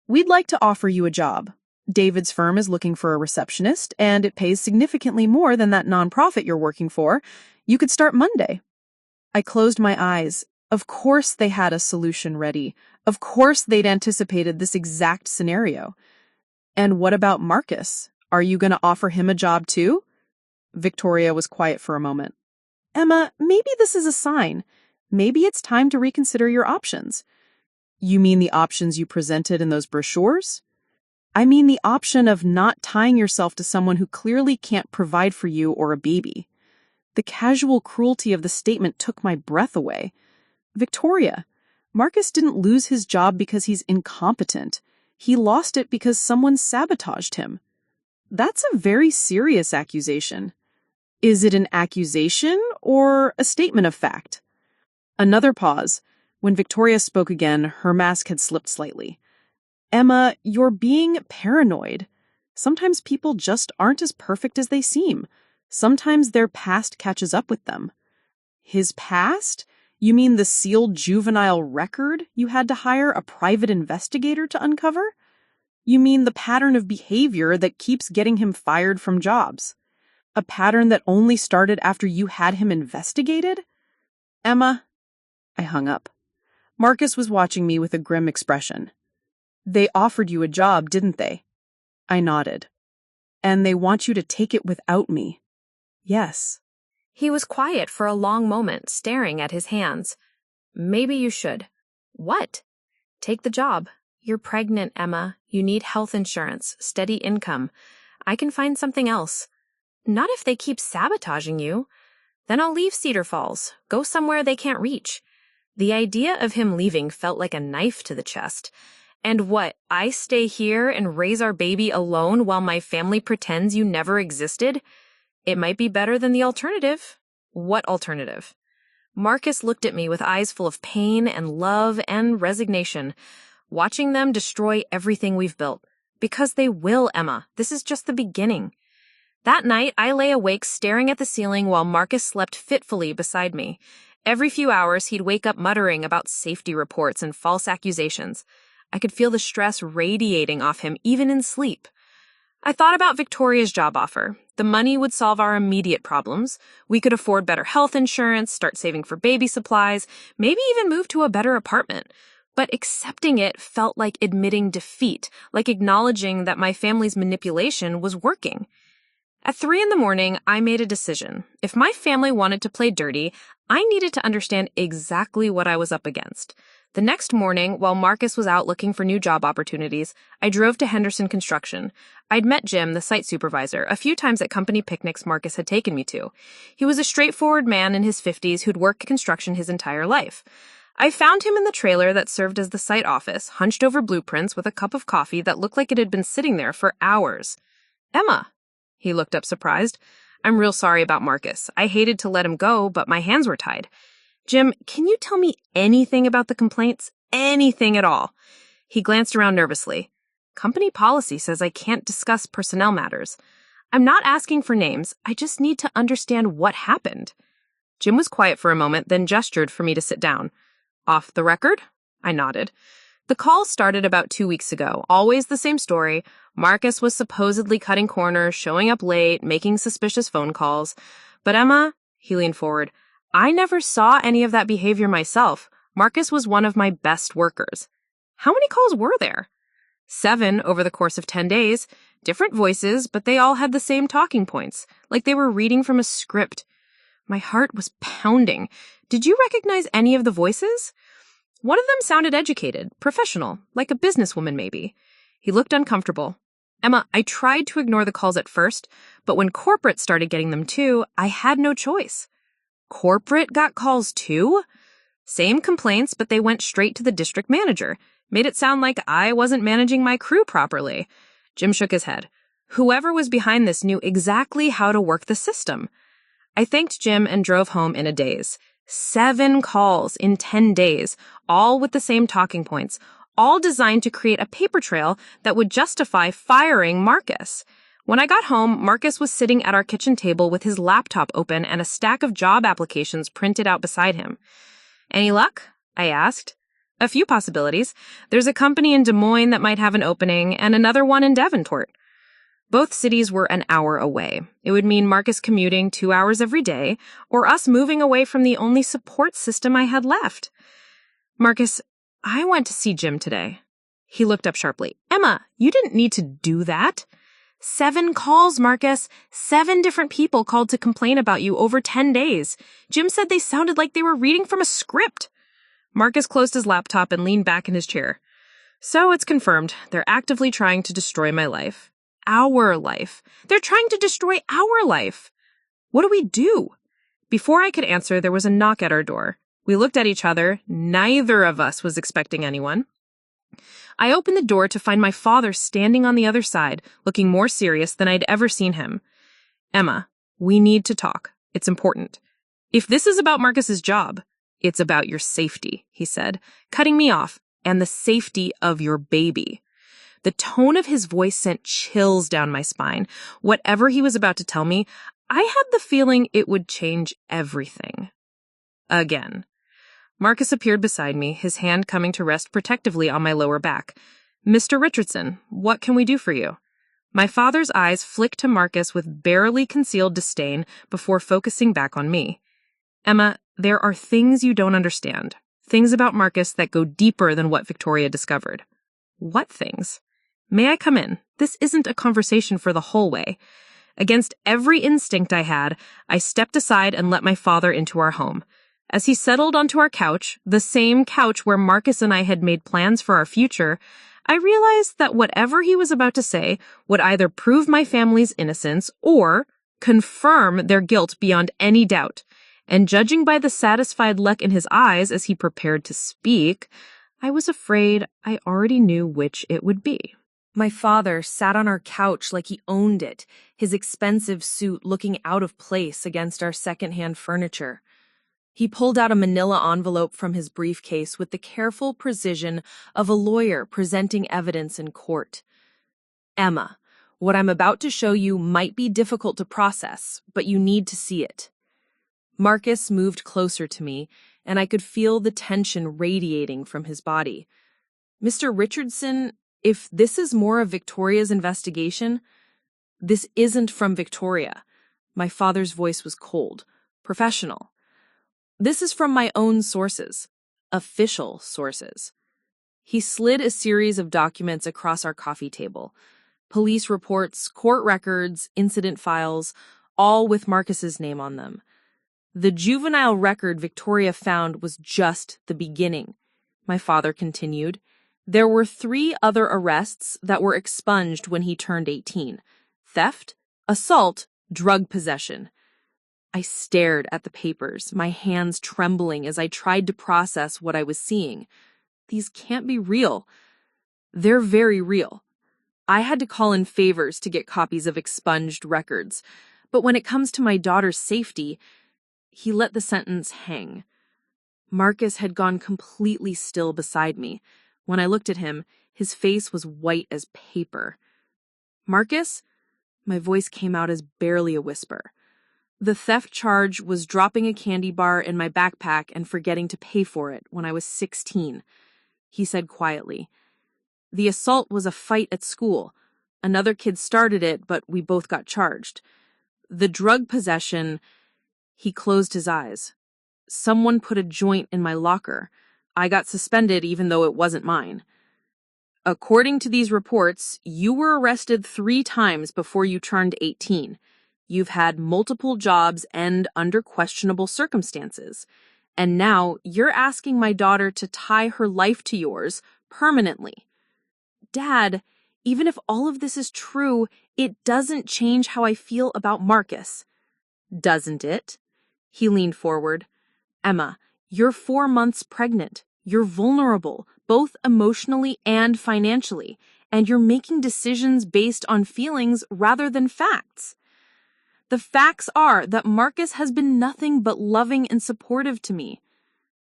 We'd like to offer you a job. David's firm is looking for a receptionist, and it pays significantly more than that nonprofit you're working for. You could start Monday. I closed my eyes. Of course they had a solution ready. Of course they'd anticipated this exact scenario. And what about Marcus? Are you going to offer him a job too? Victoria was quiet for a moment. Emma, maybe this is a sign. Maybe it's time to reconsider your options. You mean the options you presented in those brochures? I mean the option of not tying yourself to someone who clearly can't provide for you or a baby. The casual cruelty of the statement took my breath away. Victoria, Marcus didn't lose his job because he's incompetent. He lost it because someone sabotaged him. That's a very serious accusation. Is it an accusation or a statement of fact? Another pause. When Victoria spoke again, her mask had slipped slightly. Emma, you're being paranoid. Sometimes people just aren't as perfect as they seem. Sometimes their past catches up with them. His past? You mean the sealed juvenile record you had to hire a private investigator to uncover? You mean the pattern of behavior that keeps getting him fired from jobs? A pattern that only started after you had him investigated? Emma, I hung up. Marcus was watching me with a grim expression. They offered you a job, didn't they? I nodded. And they want you to take it without me. Yes. He was quiet for a long moment, staring at his hands. Maybe you should. What? Take the job. You're pregnant, Emma. You need health insurance, steady income. I can find something else. Not if they keep sabotaging you. Then I'll leave Cedar Falls, go somewhere they can't reach. The idea of him leaving felt like a knife to the chest. And what, I stay here and raise our baby alone while my family pretends you never existed? It might be better than the alternative. What alternative? Marcus looked at me with eyes full of pain and love and resignation, watching them destroy everything we've built. Because they will, Emma. This is just the beginning. That night, I lay awake staring at the ceiling while Marcus slept fitfully beside me. Every few hours, he'd wake up muttering about safety reports and false accusations. I could feel the stress radiating off him even in sleep. I thought about Victoria's job offer. The money would solve our immediate problems. We could afford better health insurance, start saving for baby supplies, maybe even move to a better apartment. But accepting it felt like admitting defeat, like acknowledging that my family's manipulation was working. At 3 a.m, I made a decision. If my family wanted to play dirty, I needed to understand exactly what I was up against. The next morning, while Marcus was out looking for new job opportunities, I drove to Henderson Construction. I'd met Jim, the site supervisor, a few times at company picnics Marcus had taken me to. He was a straightforward man in his 50s who'd worked construction his entire life. I found him in the trailer that served as the site office, hunched over blueprints with a cup of coffee that looked like it had been sitting there for hours. Emma. He looked up surprised. I'm real sorry about Marcus. I hated to let him go, but my hands were tied. Jim, can you tell me anything about the complaints? Anything at all? He glanced around nervously. Company policy says I can't discuss personnel matters. I'm not asking for names. I just need to understand what happened. Jim was quiet for a moment, then gestured for me to sit down. Off the record? I nodded. The call started about 2 weeks ago. Always the same story. Marcus was supposedly cutting corners, showing up late, making suspicious phone calls. But Emma, he leaned forward, I never saw any of that behavior myself. Marcus was one of my best workers. How many calls were there? 7 over the course of 10 days. Different voices, but they all had the same talking points, like they were reading from a script. My heart was pounding. Did you recognize any of the voices? One of them sounded educated, professional, like a businesswoman maybe. He looked uncomfortable. Emma, I tried to ignore the calls at first, but when corporate started getting them too, I had no choice. Corporate got calls too? Same complaints, but they went straight to the district manager. Made it sound like I wasn't managing my crew properly. Jim shook his head. Whoever was behind this knew exactly how to work the system. I thanked Jim and drove home in a daze. 7 calls in 10 days, all with the same talking points, all designed to create a paper trail that would justify firing Marcus. When I got home, Marcus was sitting at our kitchen table with his laptop open and a stack of job applications printed out beside him. Any luck? I asked. A few possibilities. There's a company in Des Moines that might have an opening and another one in Davenport. Both cities were an hour away. It would mean Marcus commuting 2 hours every day, or us moving away from the only support system I had left. Marcus, I went to see Jim today. He looked up sharply. Emma, you didn't need to do that. 7 calls, Marcus. 7 different people called to complain about you over 10 days. Jim said they sounded like they were reading from a script. Marcus closed his laptop and leaned back in his chair. So it's confirmed. They're actively trying to destroy my life. Our life. They're trying to destroy our life. What do we do? Before I could answer, there was a knock at our door. We looked at each other. Neither of us was expecting anyone. I opened the door to find my father standing on the other side, looking more serious than I'd ever seen him. Emma, we need to talk. It's important. If this is about Marcus's job, it's about your safety, he said, cutting me off, and the safety of your baby. The tone of his voice sent chills down my spine. Whatever he was about to tell me, I had the feeling it would change everything. Again. Marcus appeared beside me, his hand coming to rest protectively on my lower back. "Mr. Richardson, what can we do for you?" My father's eyes flicked to Marcus with barely concealed disdain before focusing back on me. "Emma, there are things you don't understand. Things about Marcus that go deeper than what Victoria discovered." "What things?" "May I come in? This isn't a conversation for the hallway." Against every instinct I had, I stepped aside and let my father into our home. As he settled onto our couch, the same couch where Marcus and I had made plans for our future, I realized that whatever he was about to say would either prove my family's innocence or confirm their guilt beyond any doubt. And judging by the satisfied look in his eyes as he prepared to speak, I was afraid I already knew which it would be. My father sat on our couch like he owned it, his expensive suit looking out of place against our secondhand furniture. He pulled out a manila envelope from his briefcase with the careful precision of a lawyer presenting evidence in court. "Emma, what I'm about to show you might be difficult to process, but you need to see it." Marcus moved closer to me, and I could feel the tension radiating from his body. "Mr. Richardson, if this is more of Victoria's investigation..." "This isn't from Victoria." My father's voice was cold, professional. "This is from my own sources. Official sources." He slid a series of documents across our coffee table. Police reports, court records, incident files, all with Marcus's name on them. The juvenile record Victoria found was just the beginning. My father continued. There were 3 other arrests that were expunged when he turned 18. Theft, assault, drug possession. I stared at the papers, my hands trembling as I tried to process what I was seeing. These can't be real. They're very real. I had to call in favors to get copies of expunged records. But when it comes to my daughter's safety, he let the sentence hang. Marcus had gone completely still beside me. When I looked at him, his face was white as paper. "Marcus?" My voice came out as barely a whisper. "The theft charge was dropping a candy bar in my backpack and forgetting to pay for it when I was 16, he said quietly. "The assault was a fight at school. Another kid started it, but we both got charged. The drug possession..." He closed his eyes. "Someone put a joint in my locker. I got suspended even though it wasn't mine." "According to these reports, you were arrested 3 times before you turned 18. You've had multiple jobs and under questionable circumstances. And now you're asking my daughter to tie her life to yours permanently." "Dad, even if all of this is true, it doesn't change how I feel about Marcus." "Doesn't it?" He leaned forward. "Emma, you're 4 months pregnant. You're vulnerable, both emotionally and financially, and you're making decisions based on feelings rather than facts. The facts are that Marcus has been nothing but loving and supportive to me.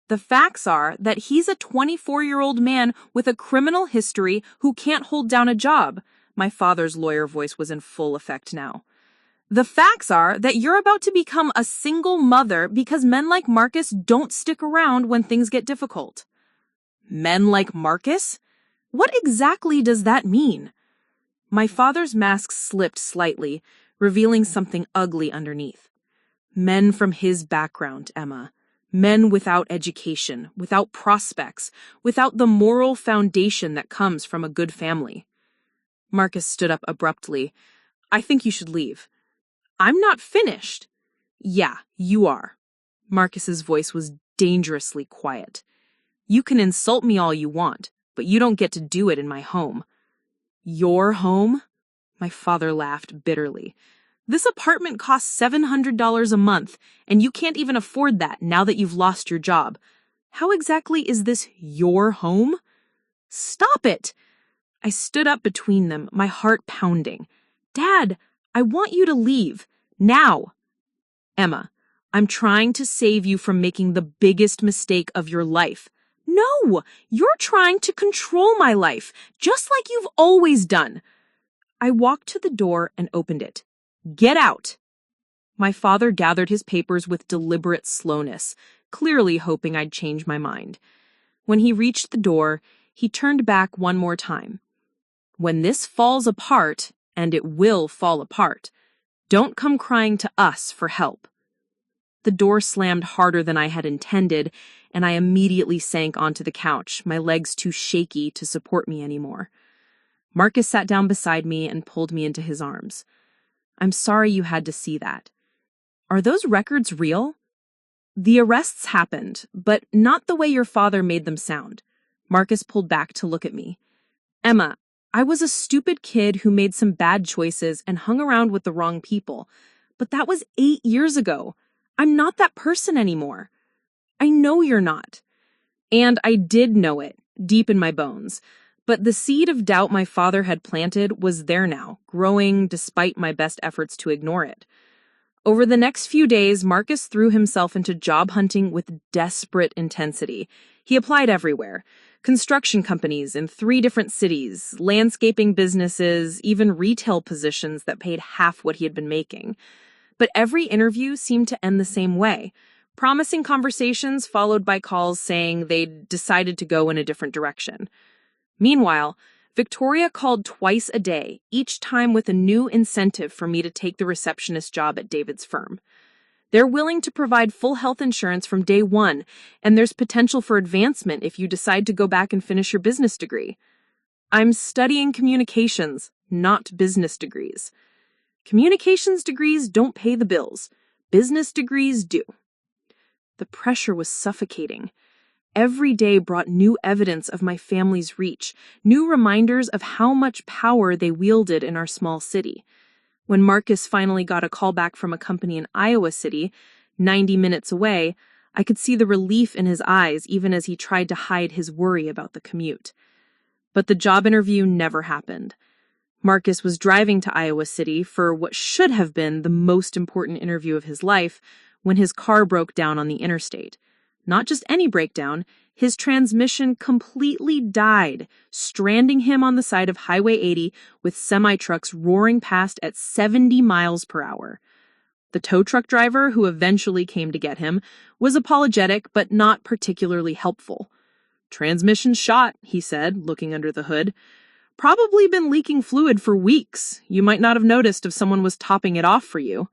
The facts are that he's a 24-year-old man with a criminal history who can't hold down a job." My father's lawyer voice was in full effect now. "The facts are that you're about to become a single mother because men like Marcus don't stick around when things get difficult." "Men like Marcus? What exactly does that mean?" My father's mask slipped slightly, revealing something ugly underneath. "Men from his background, Emma. Men without education, without prospects, without the moral foundation that comes from a good family." Marcus stood up abruptly. "I think you should leave." "I'm not finished." "Yeah, you are." Marcus's voice was dangerously quiet. "You can insult me all you want, but you don't get to do it in my home." "Your home?" My father laughed bitterly. "This apartment costs $700 a month, and you can't even afford that now that you've lost your job. How exactly is this your home?" "Stop it!" I stood up between them, my heart pounding. "Dad, I want you to leave. Now." "Emma, I'm trying to save you from making the biggest mistake of your life." "No, you're trying to control my life, just like you've always done." I walked to the door and opened it. "Get out." My father gathered his papers with deliberate slowness, clearly hoping I'd change my mind. When he reached the door, he turned back one more time. When this falls apart, and it will fall apart, don't come crying to us for help. The door slammed harder than I had intended, and I immediately sank onto the couch, my legs too shaky to support me anymore. Marcus sat down beside me and pulled me into his arms. I'm sorry you had to see that. Are those records real? The arrests happened, but not the way your father made them sound. Marcus pulled back to look at me. Emma, I was a stupid kid who made some bad choices and hung around with the wrong people, but that was 8 years ago. I'm not that person anymore. I know you're not. And I did know it, deep in my bones. But the seed of doubt my father had planted was there now, growing despite my best efforts to ignore it. Over the next few days, Marcus threw himself into job hunting with desperate intensity. He applied everywhere. Construction companies in 3 different cities, landscaping businesses, even retail positions that paid half what he had been making. But every interview seemed to end the same way. Promising conversations followed by calls saying they'd decided to go in a different direction. Meanwhile, Victoria called twice a day, each time with a new incentive for me to take the receptionist job at David's firm. They're willing to provide full health insurance from day one, and there's potential for advancement if you decide to go back and finish your business degree. I'm studying communications, not business degrees. Communications degrees don't pay the bills. Business degrees do. The pressure was suffocating. Every day brought new evidence of my family's reach, new reminders of how much power they wielded in our small city. When Marcus finally got a call back from a company in Iowa City, 90 minutes away, I could see the relief in his eyes even as he tried to hide his worry about the commute. But the job interview never happened. Marcus was driving to Iowa City for what should have been the most important interview of his life when his car broke down on the interstate. Not just any breakdown, his transmission completely died, stranding him on the side of Highway 80 with semi-trucks roaring past at 70 miles per hour. The tow truck driver, who eventually came to get him, was apologetic but not particularly helpful. "Transmission shot," he said, looking under the hood. "Probably been leaking fluid for weeks. You might not have noticed if someone was topping it off for you."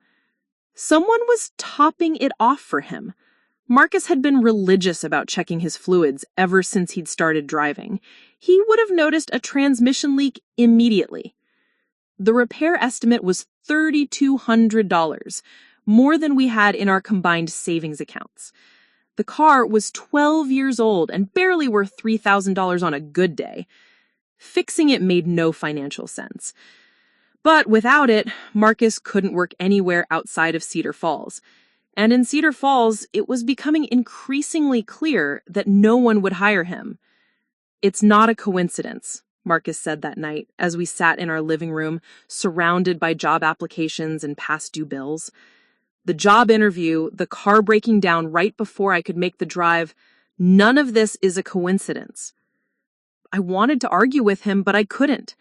Someone was topping it off for him. Marcus had been religious about checking his fluids ever since he'd started driving. He would have noticed a transmission leak immediately. The repair estimate was $3,200, more than we had in our combined savings accounts. The car was 12 years old and barely worth $3,000 on a good day. Fixing it made no financial sense. But without it, Marcus couldn't work anywhere outside of Cedar Falls. And in Cedar Falls, it was becoming increasingly clear that no one would hire him. "It's not a coincidence," Marcus said that night as we sat in our living room, surrounded by job applications and past due bills. The job interview, the car breaking down right before I could make the drive, none of this is a coincidence. I wanted to argue with him, but I couldn't.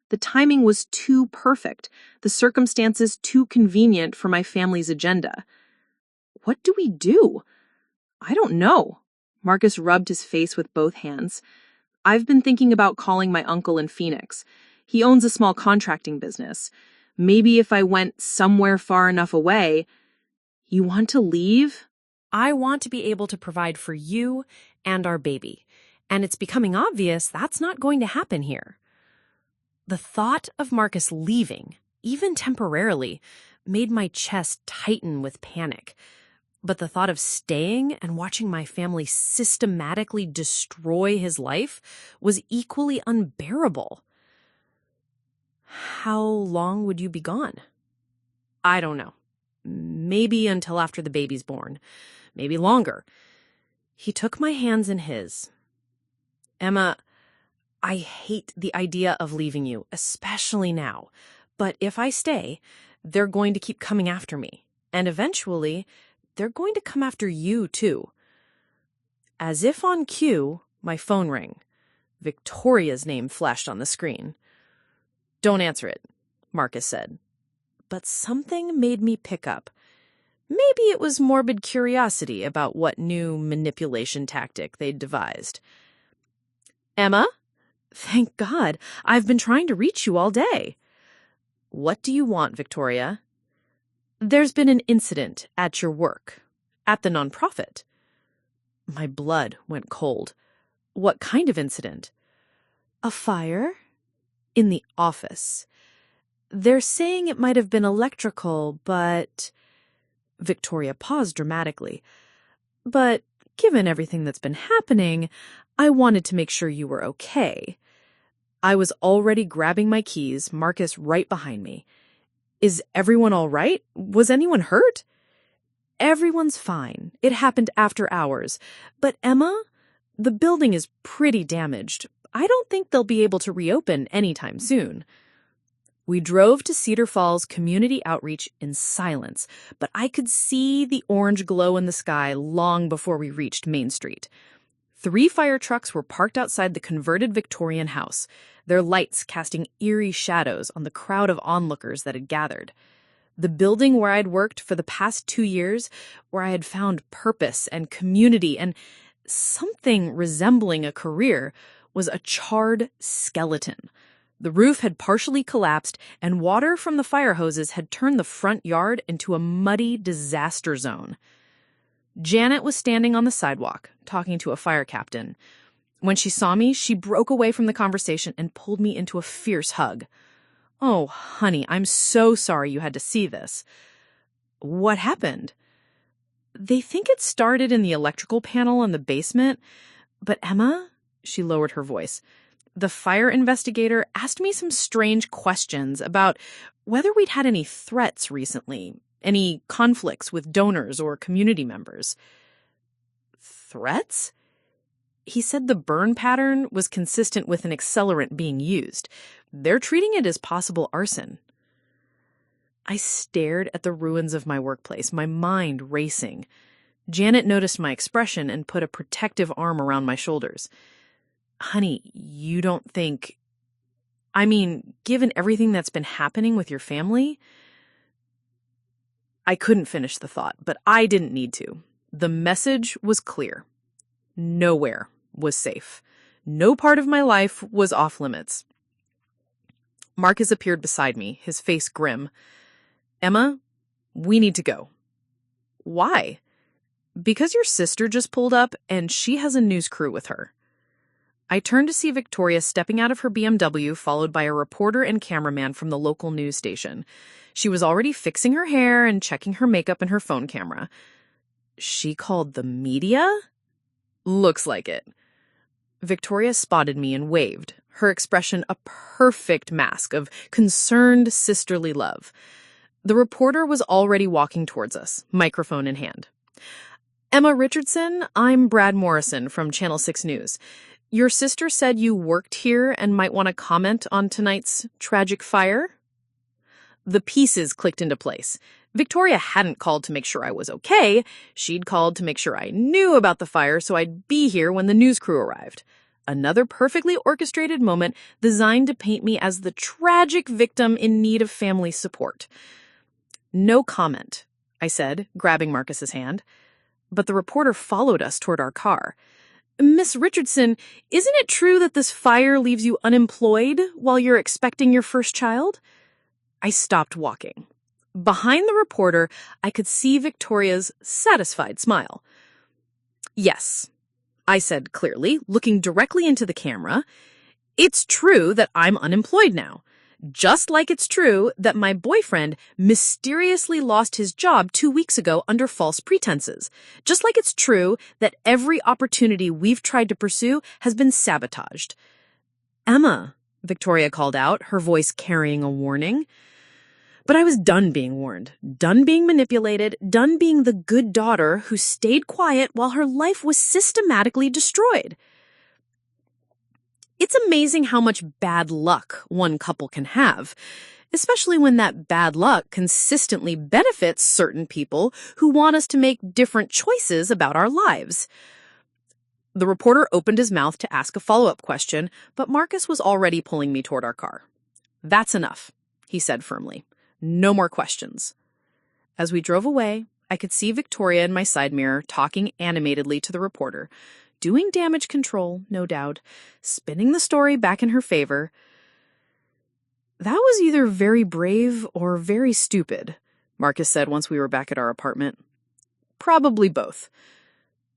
The timing was too perfect, the circumstances too convenient for my family's agenda. What do we do? I don't know. Marcus rubbed his face with both hands. I've been thinking about calling my uncle in Phoenix. He owns a small contracting business. Maybe if I went somewhere far enough away. You want to leave? I want to be able to provide for you and our baby. And it's becoming obvious that's not going to happen here. The thought of Marcus leaving, even temporarily, made my chest tighten with panic. But the thought of staying and watching my family systematically destroy his life was equally unbearable. How long would you be gone? I don't know. Maybe until after the baby's born. Maybe longer. He took my hands in his. Emma, I hate the idea of leaving you, especially now. But if I stay, they're going to keep coming after me. And eventually, they're going to come after you, too. As if on cue, my phone rang. Victoria's name flashed on the screen. Don't answer it, Marcus said. But something made me pick up. Maybe it was morbid curiosity about what new manipulation tactic they'd devised. Emma? Thank God. I've been trying to reach you all day. What do you want, Victoria? There's been an incident at your work, at the nonprofit. My blood went cold. What kind of incident? A fire? In the office. They're saying it might have been electrical, but... Victoria paused dramatically. But given everything that's been happening, I wanted to make sure you were okay. I was already grabbing my keys, Marcus right behind me. Is everyone all right? Was anyone hurt? Everyone's fine. It happened after hours. But Emma, the building is pretty damaged. I don't think they'll be able to reopen anytime soon. We drove to Cedar Falls Community Outreach in silence, but I could see the orange glow in the sky long before we reached Main Street. 3 fire trucks were parked outside the converted Victorian house, their lights casting eerie shadows on the crowd of onlookers that had gathered. The building where I'd worked for the past 2 years, where I had found purpose and community and something resembling a career, was a charred skeleton. The roof had partially collapsed, and water from the fire hoses had turned the front yard into a muddy disaster zone. Janet was standing on the sidewalk, talking to a fire captain. When she saw me, she broke away from the conversation and pulled me into a fierce hug. Oh, honey, I'm so sorry you had to see this. What happened? They think it started in the electrical panel in the basement, but Emma, she lowered her voice, the fire investigator asked me some strange questions about whether we'd had any threats recently, any conflicts with donors or community members. Threats? He said the burn pattern was consistent with an accelerant being used. They're treating it as possible arson. I stared at the ruins of my workplace, my mind racing. Janet noticed my expression and put a protective arm around my shoulders. Honey, you don't think... I mean, given everything that's been happening with your family... I couldn't finish the thought, but I didn't need to. The message was clear. Nowhere was safe. No part of my life was off limits. Marcus appeared beside me, his face grim. Emma, we need to go. Why? Because your sister just pulled up and she has a news crew with her. I turned to see Victoria stepping out of her BMW, followed by a reporter and cameraman from the local news station. She was already fixing her hair and checking her makeup and her phone camera. She called the media? Looks like it. Victoria spotted me and waved, her expression a perfect mask of concerned sisterly love. The reporter was already walking towards us, microphone in hand. Emma Richardson, I'm Brad Morrison from Channel 6 News. Your sister said you worked here and might want to comment on tonight's tragic fire? The pieces clicked into place. Victoria hadn't called to make sure I was okay. She'd called to make sure I knew about the fire so I'd be here when the news crew arrived. Another perfectly orchestrated moment designed to paint me as the tragic victim in need of family support. No comment, I said, grabbing Marcus's hand. But the reporter followed us toward our car. Miss Richardson, isn't it true that this fire leaves you unemployed while you're expecting your first child? I stopped walking. Behind the reporter, I could see Victoria's satisfied smile. Yes, I said clearly, looking directly into the camera. It's true that I'm unemployed now. Just like it's true that my boyfriend mysteriously lost his job 2 weeks ago under false pretenses. Just like it's true that every opportunity we've tried to pursue has been sabotaged. Emma, Victoria called out, her voice carrying a warning. But I was done being warned, done being manipulated, done being the good daughter who stayed quiet while her life was systematically destroyed. It's amazing how much bad luck one couple can have, especially when that bad luck consistently benefits certain people who want us to make different choices about our lives. The reporter opened his mouth to ask a follow-up question, but Marcus was already pulling me toward our car. That's enough, he said firmly. No more questions. As we drove away, I could see Victoria in my side mirror talking animatedly to the reporter, doing damage control, no doubt, spinning the story back in her favor. That was either very brave or very stupid, Marcus said once we were back at our apartment. Probably both.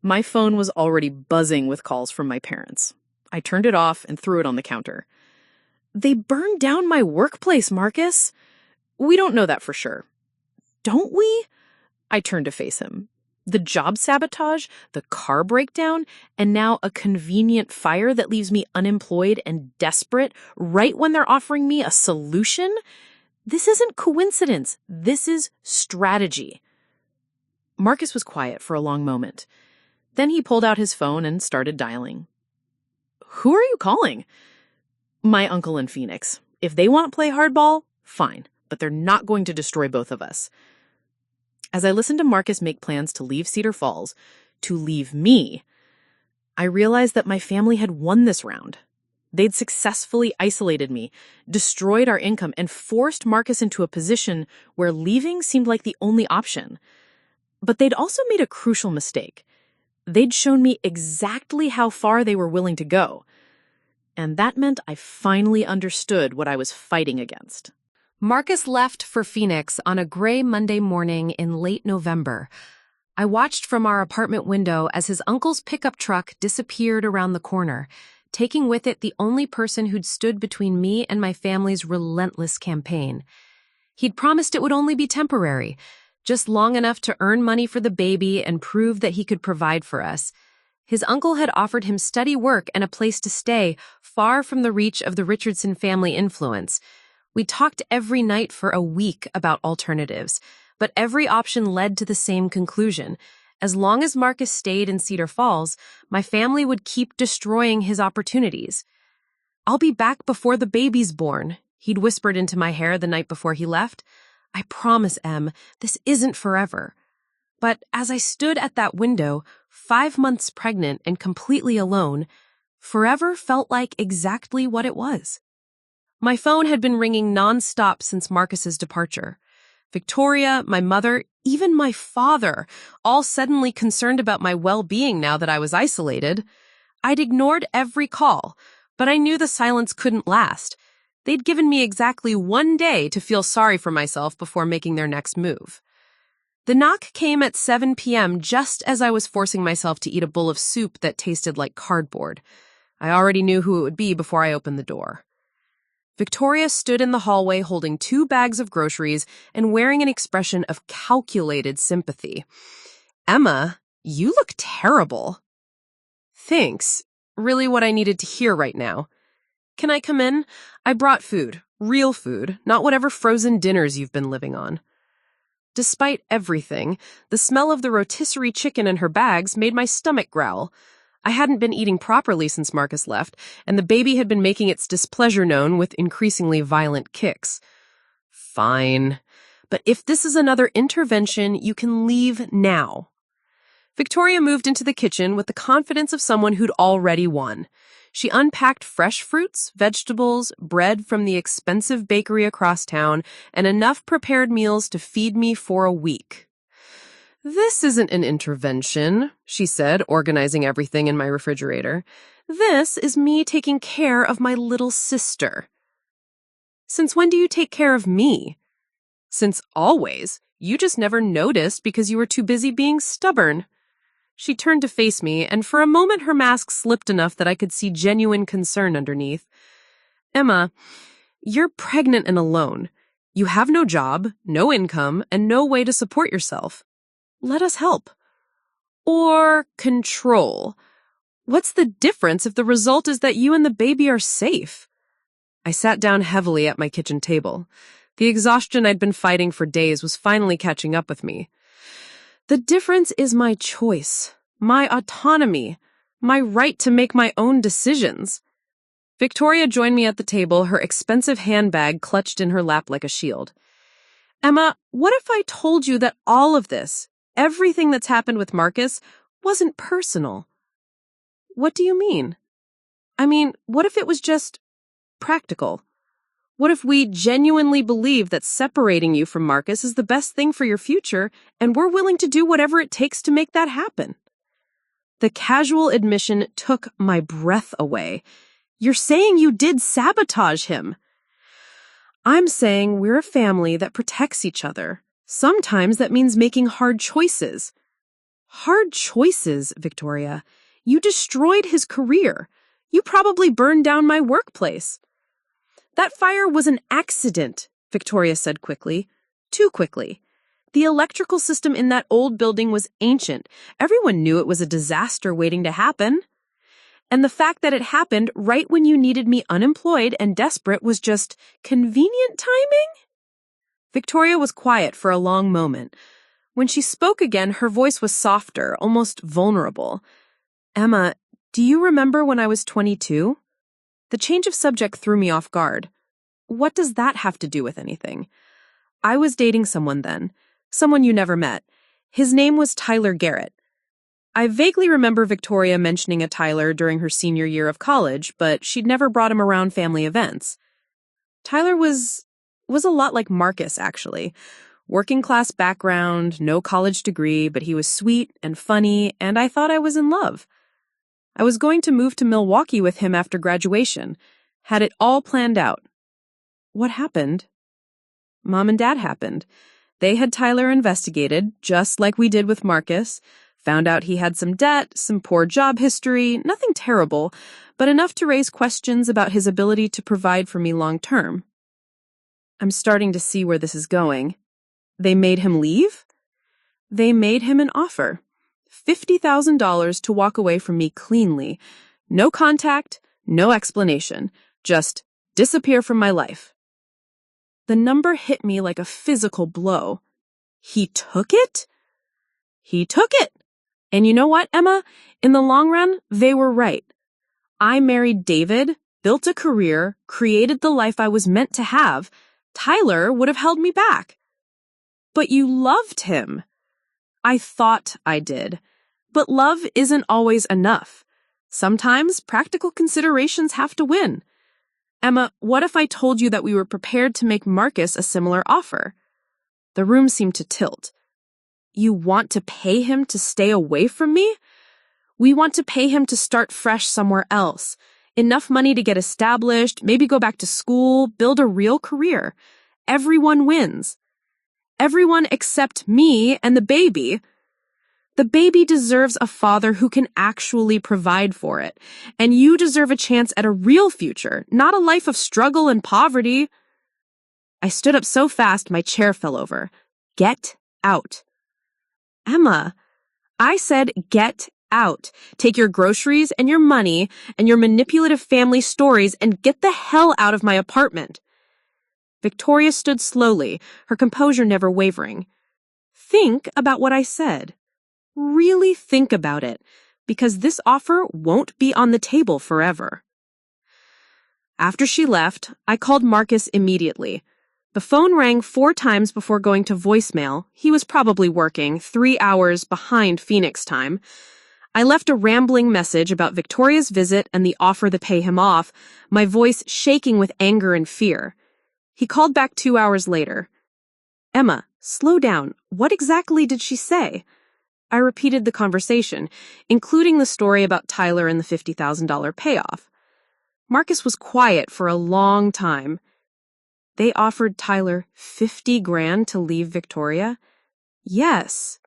My phone was already buzzing with calls from my parents. I turned it off and threw it on the counter. They burned down my workplace, Marcus. We don't know that for sure. Don't we? I turned to face him. The job sabotage, the car breakdown, and now a convenient fire that leaves me unemployed and desperate right when they're offering me a solution? This isn't coincidence. This is strategy. Marcus was quiet for a long moment. Then he pulled out his phone and started dialing. Who are you calling? My uncle in Phoenix. If they want to play hardball, fine, but they're not going to destroy both of us. As I listened to Marcus make plans to leave Cedar Falls, to leave me, I realized that my family had won this round. They'd successfully isolated me, destroyed our income, and forced Marcus into a position where leaving seemed like the only option. But they'd also made a crucial mistake. They'd shown me exactly how far they were willing to go. And that meant I finally understood what I was fighting against. Marcus left for Phoenix on a gray Monday morning in late November. I watched from our apartment window as his uncle's pickup truck disappeared around the corner, taking with it the only person who'd stood between me and my family's relentless campaign. He'd promised it would only be temporary, just long enough to earn money for the baby and prove that he could provide for us. His uncle had offered him steady work and a place to stay, far from the reach of the Richardson family influence. We talked every night for a week about alternatives, but every option led to the same conclusion. As long as Marcus stayed in Cedar Falls, my family would keep destroying his opportunities. I'll be back before the baby's born, he'd whispered into my hair the night before he left. I promise, Em, this isn't forever. But as I stood at that window, 5 months pregnant and completely alone, forever felt like exactly what it was. My phone had been ringing nonstop since Marcus's departure. Victoria, my mother, even my father, all suddenly concerned about my well-being now that I was isolated. I'd ignored every call, but I knew the silence couldn't last. They'd given me exactly 1 day to feel sorry for myself before making their next move. The knock came at 7 p.m. just as I was forcing myself to eat a bowl of soup that tasted like cardboard. I already knew who it would be before I opened the door. Victoria stood in the hallway holding 2 bags of groceries and wearing an expression of calculated sympathy. Emma, you look terrible. Thanks. Really what I needed to hear right now. Can I come in? I brought food. Real food, not whatever frozen dinners you've been living on. Despite everything, the smell of the rotisserie chicken in her bags made my stomach growl. I hadn't been eating properly since Marcus left, and the baby had been making its displeasure known with increasingly violent kicks. Fine. But if this is another intervention, you can leave now. Victoria moved into the kitchen with the confidence of someone who'd already won. She unpacked fresh fruits, vegetables, bread from the expensive bakery across town, and enough prepared meals to feed me for a week. This isn't an intervention, she said, organizing everything in my refrigerator. This is me taking care of my little sister. Since when do you take care of me? Since always. You just never noticed because you were too busy being stubborn. She turned to face me, and for a moment her mask slipped enough that I could see genuine concern underneath. Emma, you're pregnant and alone. You have no job, no income, and no way to support yourself. Let us help. Or control. What's the difference if the result is that you and the baby are safe? I sat down heavily at my kitchen table. The exhaustion I'd been fighting for days was finally catching up with me. The difference is my choice, my autonomy, my right to make my own decisions. Victoria joined me at the table, her expensive handbag clutched in her lap like a shield. Emma, what if I told you that all of this, everything that's happened with Marcus, wasn't personal? What do you mean? I mean, what if it was just practical? What if we genuinely believe that separating you from Marcus is the best thing for your future, and we're willing to do whatever it takes to make that happen? The casual admission took my breath away. You're saying you did sabotage him. I'm saying we're a family that protects each other. Sometimes that means making hard choices. Hard choices, Victoria. You destroyed his career. You probably burned down my workplace. That fire was an accident, Victoria said quickly. Too quickly. The electrical system in that old building was ancient. Everyone knew it was a disaster waiting to happen. And the fact that it happened right when you needed me unemployed and desperate was just convenient timing? Victoria was quiet for a long moment. When she spoke again, her voice was softer, almost vulnerable. Emma, do you remember when I was 22? The change of subject threw me off guard. What does that have to do with anything? I was dating someone then, someone you never met. His name was Tyler Garrett. I vaguely remember Victoria mentioning a Tyler during her senior year of college, but she'd never brought him around family events. Tyler was a lot like Marcus, actually. Working class background, no college degree, but he was sweet and funny, and I thought I was in love. I was going to move to Milwaukee with him after graduation. Had it all planned out. What happened? Mom and Dad happened. They had Tyler investigated, just like we did with Marcus. Found out he had some debt, some poor job history, nothing terrible, but enough to raise questions about his ability to provide for me long term. I'm starting to see where this is going. They made him leave? They made him an offer. $50,000 to walk away from me cleanly. No contact, no explanation. Just disappear from my life. The number hit me like a physical blow. He took it? He took it! And you know what, Emma? In the long run, they were right. I married David, built a career, created the life I was meant to have. Tyler would have held me back. But you loved him. I thought I did. But love isn't always enough. Sometimes practical considerations have to win. Emma, what if I told you that we were prepared to make Marcus a similar offer? The room seemed to tilt. You want to pay him to stay away from me? We want to pay him to start fresh somewhere else. Enough money to get established, maybe go back to school, build a real career. Everyone wins. Everyone except me and the baby. The baby deserves a father who can actually provide for it. And you deserve a chance at a real future, not a life of struggle and poverty. I stood up so fast my chair fell over. Get out. Emma, I said get out. Take your groceries and your money and your manipulative family stories and get the hell out of my apartment. Victoria stood slowly, her composure never wavering. Think about what I said. Really think about it, because this offer won't be on the table forever. After she left, I called Marcus immediately. The phone rang 4 times before going to voicemail. He was probably working, 3 hours behind Phoenix time. I left a rambling message about Victoria's visit and the offer to pay him off, my voice shaking with anger and fear. He called back 2 hours later. Emma, slow down. What exactly did she say? I repeated the conversation, including the story about Tyler and the $50,000 payoff. Marcus was quiet for a long time. They offered Tyler $50,000 to leave Victoria? Yes.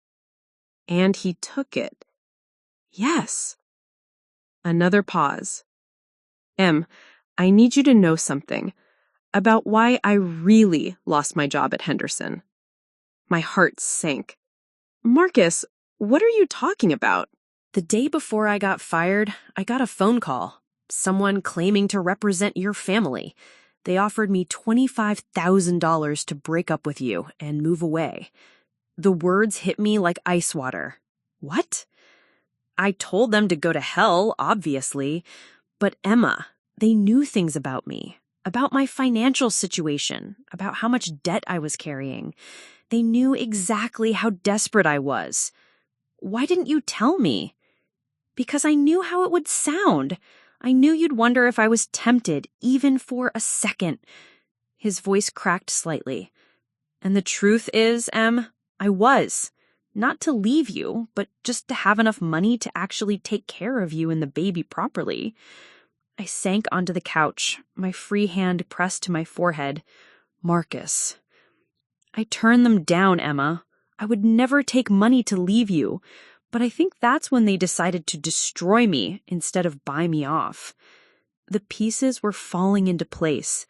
And he took it. Yes. Another pause. Em, I need you to know something about why I really lost my job at Henderson. My heart sank. Marcus, what are you talking about? The day before I got fired, I got a phone call. Someone claiming to represent your family. They offered me $25,000 to break up with you and move away. The words hit me like ice water. What? I told them to go to hell, obviously. But Emma, they knew things about me. About my financial situation, about how much debt I was carrying. They knew exactly how desperate I was. Why didn't you tell me? Because I knew how it would sound. I knew you'd wonder if I was tempted, even for a second. His voice cracked slightly. And the truth is, Em, I was. Not to leave you, but just to have enough money to actually take care of you and the baby properly. I sank onto the couch, my free hand pressed to my forehead. Marcus. I turned them down, Emma. I would never take money to leave you, but I think that's when they decided to destroy me instead of buy me off. The pieces were falling into place.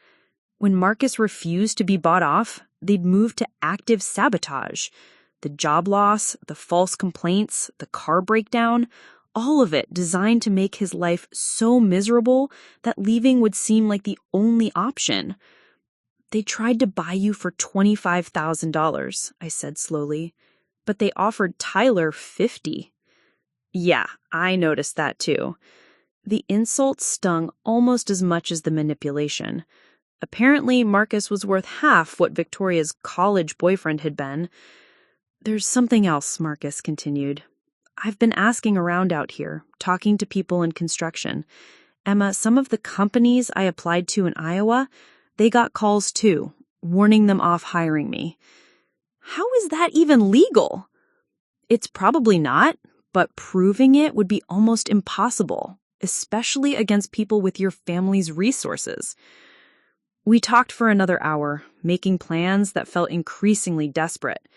When Marcus refused to be bought off, they'd move to active sabotage. The job loss, the false complaints, the car breakdown, all of it designed to make his life so miserable that leaving would seem like the only option. They tried to buy you for $25,000, I said slowly, but they offered Tyler $50,000. Yeah, I noticed that too. The insult stung almost as much as the manipulation. Apparently, Marcus was worth half what Victoria's college boyfriend had been. There's something else, Marcus continued. I've been asking around out here, talking to people in construction. Emma, some of the companies I applied to in Iowa, they got calls too, warning them off hiring me. How is that even legal? It's probably not, but proving it would be almost impossible, especially against people with your family's resources. We talked for another hour, making plans that felt increasingly desperate.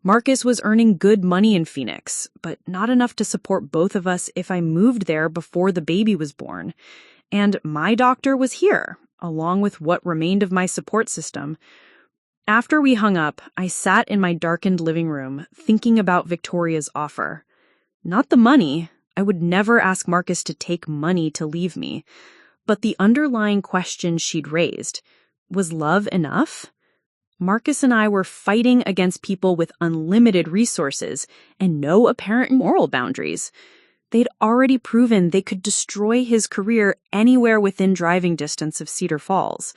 Marcus was earning good money in Phoenix, but not enough to support both of us if I moved there before the baby was born. And my doctor was here, along with what remained of my support system. After we hung up, I sat in my darkened living room, thinking about Victoria's offer. Not the money. I would never ask Marcus to take money to leave me. But the underlying question she'd raised. Was love enough? Marcus and I were fighting against people with unlimited resources and no apparent moral boundaries. They'd already proven they could destroy his career anywhere within driving distance of Cedar Falls.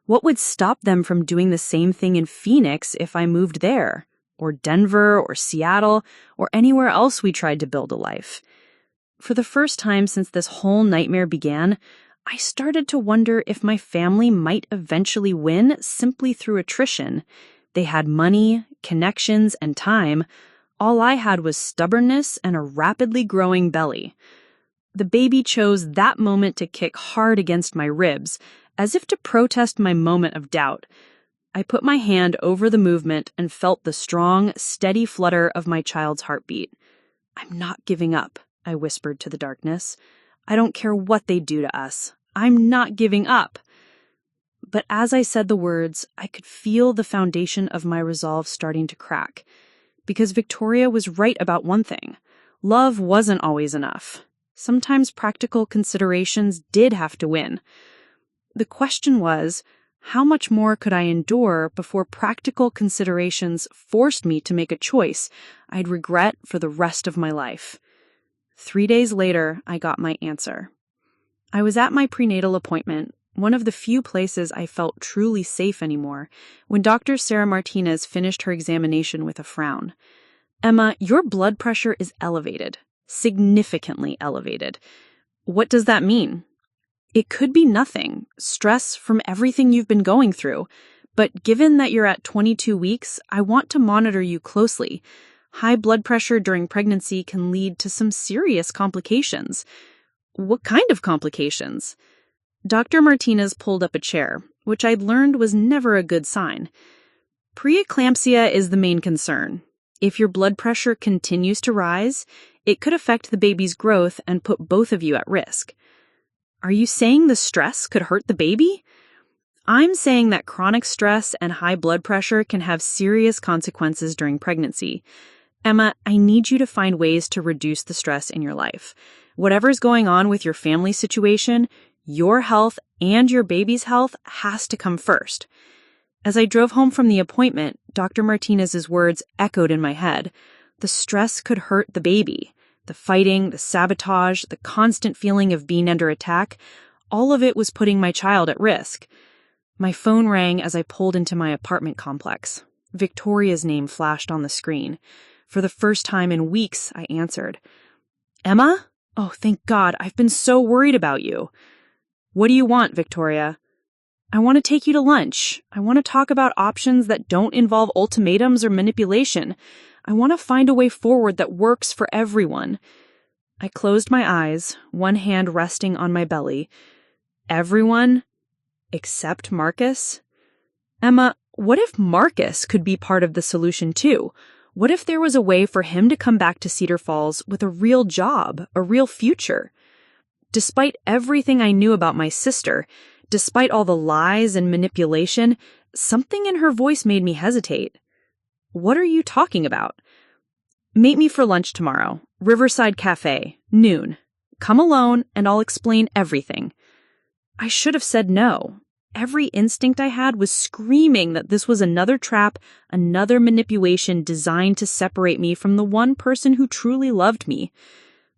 What would stop them from doing the same thing in Phoenix if I moved there? Or Denver, or Seattle, or anywhere else we tried to build a life? For the first time since this whole nightmare began, I started to wonder if my family might eventually win simply through attrition. They had money, connections, and time. All I had was stubbornness and a rapidly growing belly. The baby chose that moment to kick hard against my ribs, as if to protest my moment of doubt. I put my hand over the movement and felt the strong, steady flutter of my child's heartbeat. I'm not giving up, I whispered to the darkness. I don't care what they do to us. I'm not giving up. But as I said the words, I could feel the foundation of my resolve starting to crack. Because Victoria was right about one thing. Love wasn't always enough. Sometimes practical considerations did have to win. The question was, how much more could I endure before practical considerations forced me to make a choice I'd regret for the rest of my life? 3 days later, I got my answer. I was at my prenatal appointment, one of the few places I felt truly safe anymore, when Dr. Sarah Martinez finished her examination with a frown. Emma, your blood pressure is elevated, significantly elevated. What does that mean? It could be nothing, stress from everything you've been going through, but given that you're at 22 weeks, I want to monitor you closely. High blood pressure during pregnancy can lead to some serious complications. What kind of complications? Dr. Martinez pulled up a chair, which I'd learned was never a good sign. Preeclampsia is the main concern. If your blood pressure continues to rise, it could affect the baby's growth and put both of you at risk. Are you saying the stress could hurt the baby? I'm saying that chronic stress and high blood pressure can have serious consequences during pregnancy. Emma, I need you to find ways to reduce the stress in your life. Whatever's going on with your family situation, your health and your baby's health has to come first. As I drove home from the appointment, Dr. Martinez's words echoed in my head. The stress could hurt the baby. The fighting, the sabotage, the constant feeling of being under attack, all of it was putting my child at risk. My phone rang as I pulled into my apartment complex. Victoria's name flashed on the screen. For the first time in weeks, I answered. Emma? Oh, thank God, I've been so worried about you. What do you want, Victoria? I want to take you to lunch. I want to talk about options that don't involve ultimatums or manipulation. I want to find a way forward that works for everyone. I closed my eyes, one hand resting on my belly. Everyone except Marcus? Emma, what if Marcus could be part of the solution too? What if there was a way for him to come back to Cedar Falls with a real job, a real future? Despite everything I knew about my sister, despite all the lies and manipulation, something in her voice made me hesitate. What are you talking about? Meet me for lunch tomorrow. Riverside Cafe, noon. Come alone and I'll explain everything. I should have said no. Every instinct I had was screaming that this was another trap, another manipulation designed to separate me from the one person who truly loved me.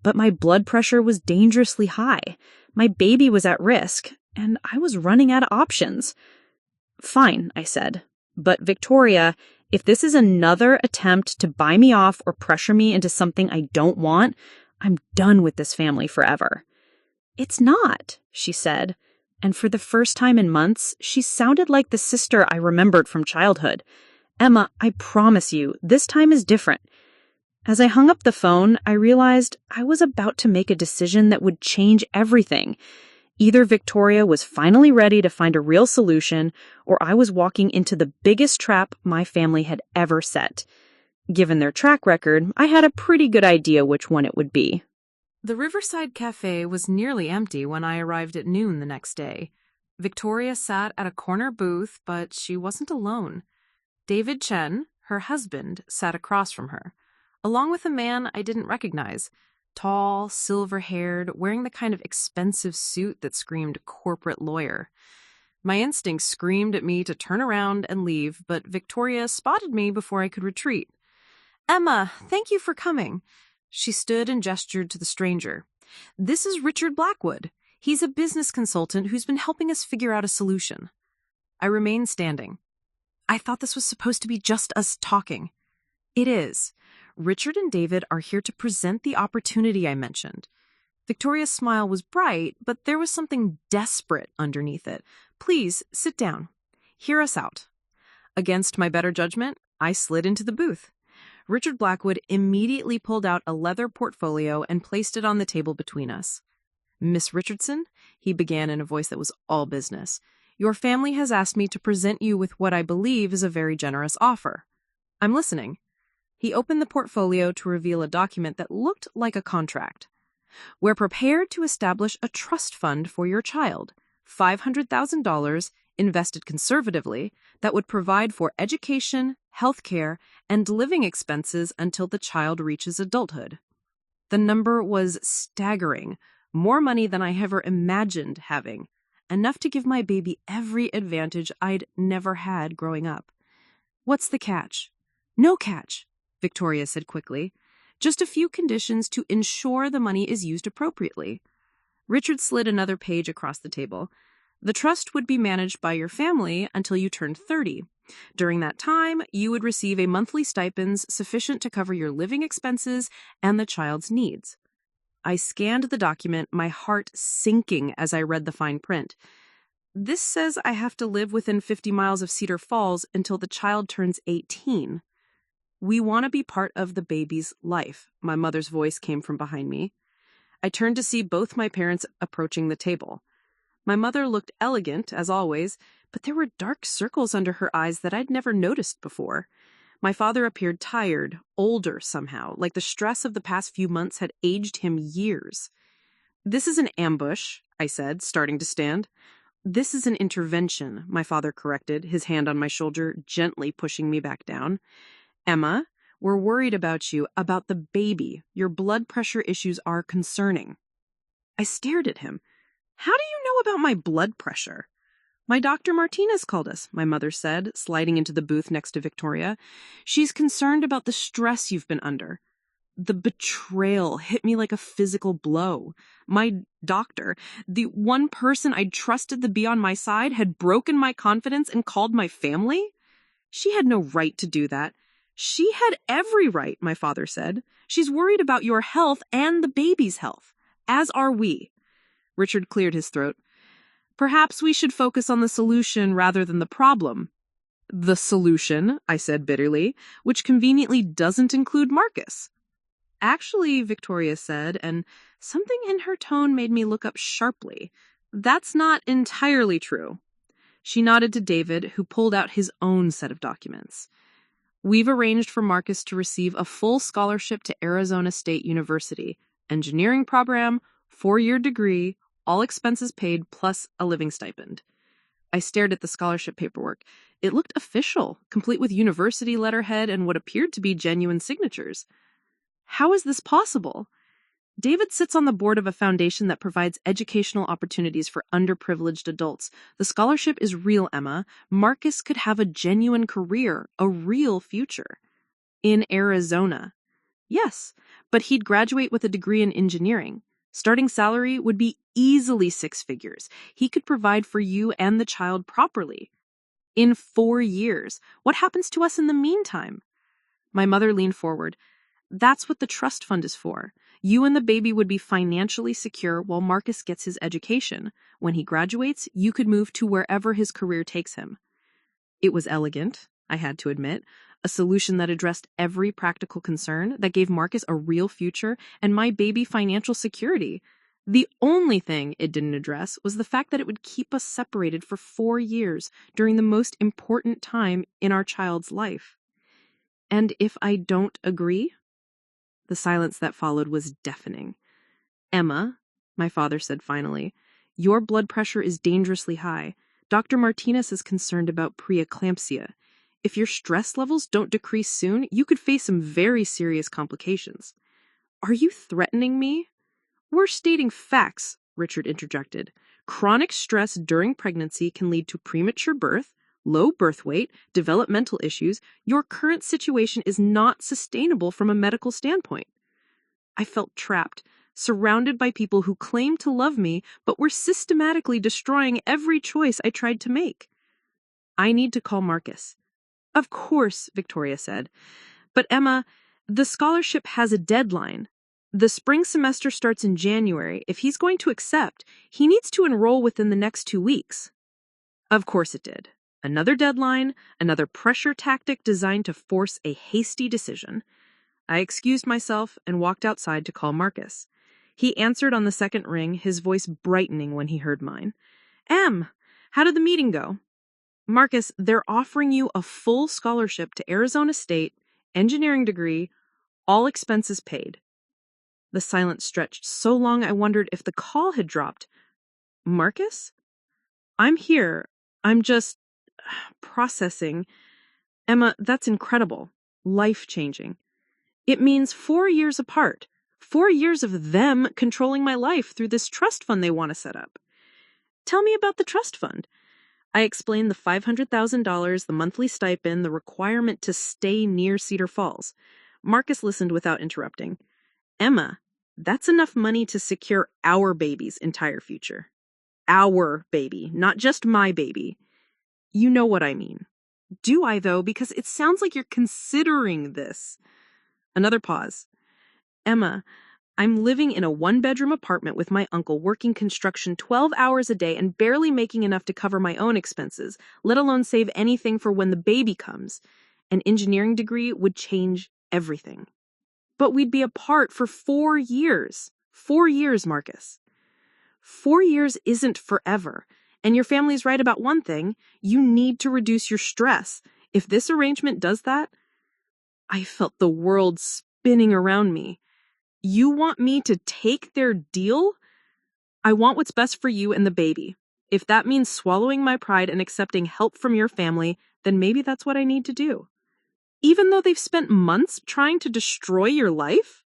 But my blood pressure was dangerously high. My baby was at risk, and I was running out of options. Fine, I said. But Victoria, if this is another attempt to buy me off or pressure me into something I don't want, I'm done with this family forever. It's not, she said. And for the first time in months, she sounded like the sister I remembered from childhood. Emma, I promise you, this time is different. As I hung up the phone, I realized I was about to make a decision that would change everything. Either Victoria was finally ready to find a real solution, or I was walking into the biggest trap my family had ever set. Given their track record, I had a pretty good idea which one it would be. The Riverside Cafe was nearly empty when I arrived at noon the next day. Victoria sat at a corner booth, but she wasn't alone. David Chen, her husband, sat across from her, along with a man I didn't recognize. Tall, silver-haired, wearing the kind of expensive suit that screamed corporate lawyer. My instincts screamed at me to turn around and leave, but Victoria spotted me before I could retreat. "Emma, thank you for coming." She stood and gestured to the stranger. "This is Richard Blackwood. He's a business consultant who's been helping us figure out a solution." I remained standing. I thought this was supposed to be just us talking. It is. Richard and David are here to present the opportunity I mentioned. Victoria's smile was bright, but there was something desperate underneath it. "Please, sit down. Hear us out." Against my better judgment, I slid into the booth. Richard Blackwood immediately pulled out a leather portfolio and placed it on the table between us. "Miss Richardson," he began in a voice that was all business, "your family has asked me to present you with what I believe is a very generous offer." "I'm listening." He opened the portfolio to reveal a document that looked like a contract. "We're prepared to establish a trust fund for your child, $500,000 invested conservatively, that would provide for education, health care, and living expenses until the child reaches adulthood." The number was staggering, more money than I ever imagined having, enough to give my baby every advantage I'd never had growing up. "What's the catch?" "No catch," Victoria said quickly. "Just a few conditions to ensure the money is used appropriately." Richard slid another page across the table. "The trust would be managed by your family until you turned 30. During that time, you would receive a monthly stipends sufficient to cover your living expenses and the child's needs." I scanned the document, my heart sinking as I read the fine print. "This says I have to live within 50 miles of Cedar Falls until the child turns 18. "We want to be part of the baby's life," my mother's voice came from behind me. I turned to see both my parents approaching the table. My mother looked elegant, as always, but there were dark circles under her eyes that I'd never noticed before. My father appeared tired, older somehow, like the stress of the past few months had aged him years. "This is an ambush," I said, starting to stand. "This is an intervention," my father corrected, his hand on my shoulder, gently pushing me back down. "Emma, we're worried about you, about the baby. Your blood pressure issues are concerning." I stared at him. "How do you know about my blood pressure?" "My Dr. Martinez called us," my mother said, sliding into the booth next to Victoria. "She's concerned about the stress you've been under." The betrayal hit me like a physical blow. My doctor, the one person I'd trusted to be on my side, had broken my confidence and called my family? She had no right to do that. "She had every right," my father said. "She's worried about your health and the baby's health, as are we." Richard cleared his throat. Perhaps we should focus on the solution rather than the problem. The solution, I said bitterly, which conveniently doesn't include Marcus. Actually, Victoria said, and something in her tone made me look up sharply. That's not entirely true. She nodded to David, who pulled out his own set of documents. We've arranged for Marcus to receive a full scholarship to Arizona State University, engineering program, 4-year degree, all expenses paid, plus a living stipend. I stared at the scholarship paperwork. It looked official, complete with university letterhead and what appeared to be genuine signatures. How is this possible? David sits on the board of a foundation that provides educational opportunities for underprivileged adults. The scholarship is real, Emma. Marcus could have a genuine career, a real future. In Arizona. Yes, but he'd graduate with a degree in engineering. Starting salary would be easily 6 figures. He could provide for you and the child properly. In 4 years. What happens to us in the meantime? My mother leaned forward. That's what the trust fund is for. You and the baby would be financially secure while Marcus gets his education. When he graduates, you could move to wherever his career takes him. It was elegant, I had to admit, a solution that addressed every practical concern, that gave Marcus a real future and my baby financial security. The only thing it didn't address was the fact that it would keep us separated for 4 years during the most important time in our child's life. And if I don't agree? The silence that followed was deafening. Emma, my father said finally, your blood pressure is dangerously high. Dr. Martinez is concerned about preeclampsia. If your stress levels don't decrease soon, you could face some very serious complications. Are you threatening me? We're stating facts, Richard interjected. Chronic stress during pregnancy can lead to premature birth, low birth weight, developmental issues. Your current situation is not sustainable from a medical standpoint. I felt trapped, surrounded by people who claimed to love me, but were systematically destroying every choice I tried to make. I need to call Marcus. Of course, Victoria said. But Emma, the scholarship has a deadline. The spring semester starts in January. If he's going to accept, he needs to enroll within the next 2 weeks. Of course it did. Another deadline, another pressure tactic designed to force a hasty decision. I excused myself and walked outside to call Marcus. He answered on the second ring, his voice brightening when he heard mine. Em, how did the meeting go? Marcus, they're offering you a full scholarship to Arizona State, engineering degree, all expenses paid. The silence stretched so long I wondered if the call had dropped. Marcus? I'm here. I'm just processing. Emma, that's incredible. Life-changing. It means 4 years apart. 4 years of them controlling my life through this trust fund they want to set up. Tell me about the trust fund. I explained the $500,000, the monthly stipend, the requirement to stay near Cedar Falls. Marcus listened without interrupting. Emma, that's enough money to secure our baby's entire future. Our baby, not just my baby. You know what I mean. Do I, though? Because it sounds like you're considering this. Another pause. Emma, I'm living in a 1-bedroom apartment with my uncle, working construction 12 hours a day and barely making enough to cover my own expenses, let alone save anything for when the baby comes. An engineering degree would change everything. But we'd be apart for 4 years. 4 years, Marcus. 4 years isn't forever. And your family's right about one thing. You need to reduce your stress. If this arrangement does that, I felt the world spinning around me. You want me to take their deal? I want what's best for you and the baby. If that means swallowing my pride and accepting help from your family, then maybe that's what I need to do. Even though they've spent months trying to destroy your life?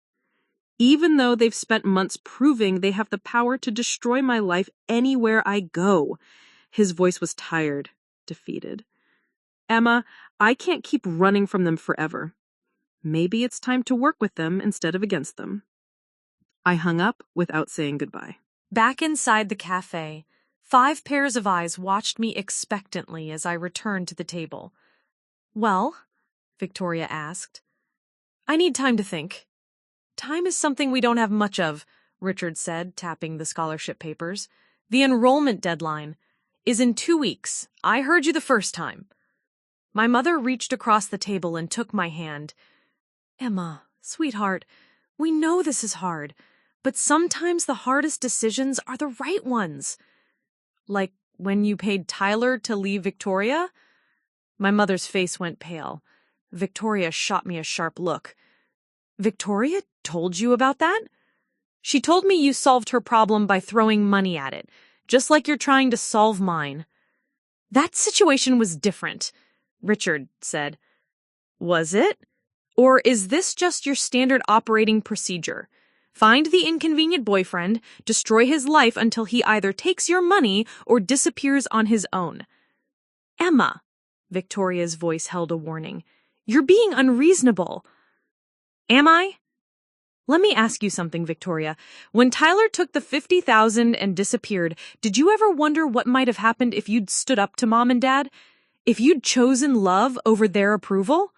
Even though they've spent months proving they have the power to destroy my life anywhere I go. His voice was tired, defeated. Emma, I can't keep running from them forever. Maybe it's time to work with them instead of against them. I hung up without saying goodbye. Back inside the cafe, 5 pairs of eyes watched me expectantly as I returned to the table. Well, Victoria asked. I need time to think. Time is something we don't have much of, Richard said, tapping the scholarship papers. The enrollment deadline is in 2 weeks. I heard you the first time. My mother reached across the table and took my hand. Emma, sweetheart, we know this is hard, but sometimes the hardest decisions are the right ones. Like when you paid Tyler to leave Victoria? My mother's face went pale. Victoria shot me a sharp look. Victoria told you about that? She told me you solved her problem by throwing money at it, just like you're trying to solve mine. That situation was different, Richard said. Was it? Or is this just your standard operating procedure? Find the inconvenient boyfriend, destroy his life until he either takes your money or disappears on his own. Emma, Victoria's voice held a warning. You're being unreasonable. Am I? Let me ask you something, Victoria. When Tyler took the $50,000 and disappeared, did you ever wonder what might have happened if you'd stood up to Mom and Dad? If you'd chosen love over their approval?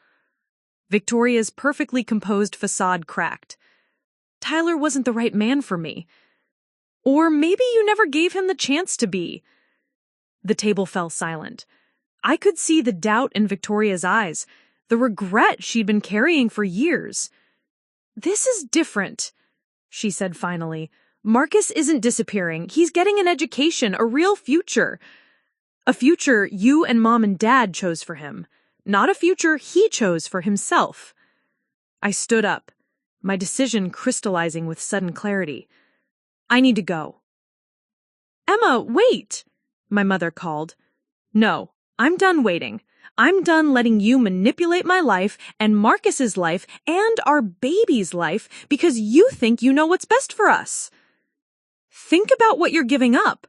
Victoria's perfectly composed facade cracked. Tyler wasn't the right man for me. Or maybe you never gave him the chance to be. The table fell silent. I could see the doubt in Victoria's eyes, the regret she'd been carrying for years. This is different, she said finally. Marcus isn't disappearing. He's getting an education, a real future. A future you and Mom and Dad chose for him, not a future he chose for himself. I stood up, my decision crystallizing with sudden clarity. I need to go. Emma, wait, my mother called. No, I'm done waiting. I'm done letting you manipulate my life and Marcus's life and our baby's life because you think you know what's best for us. Think about what you're giving up,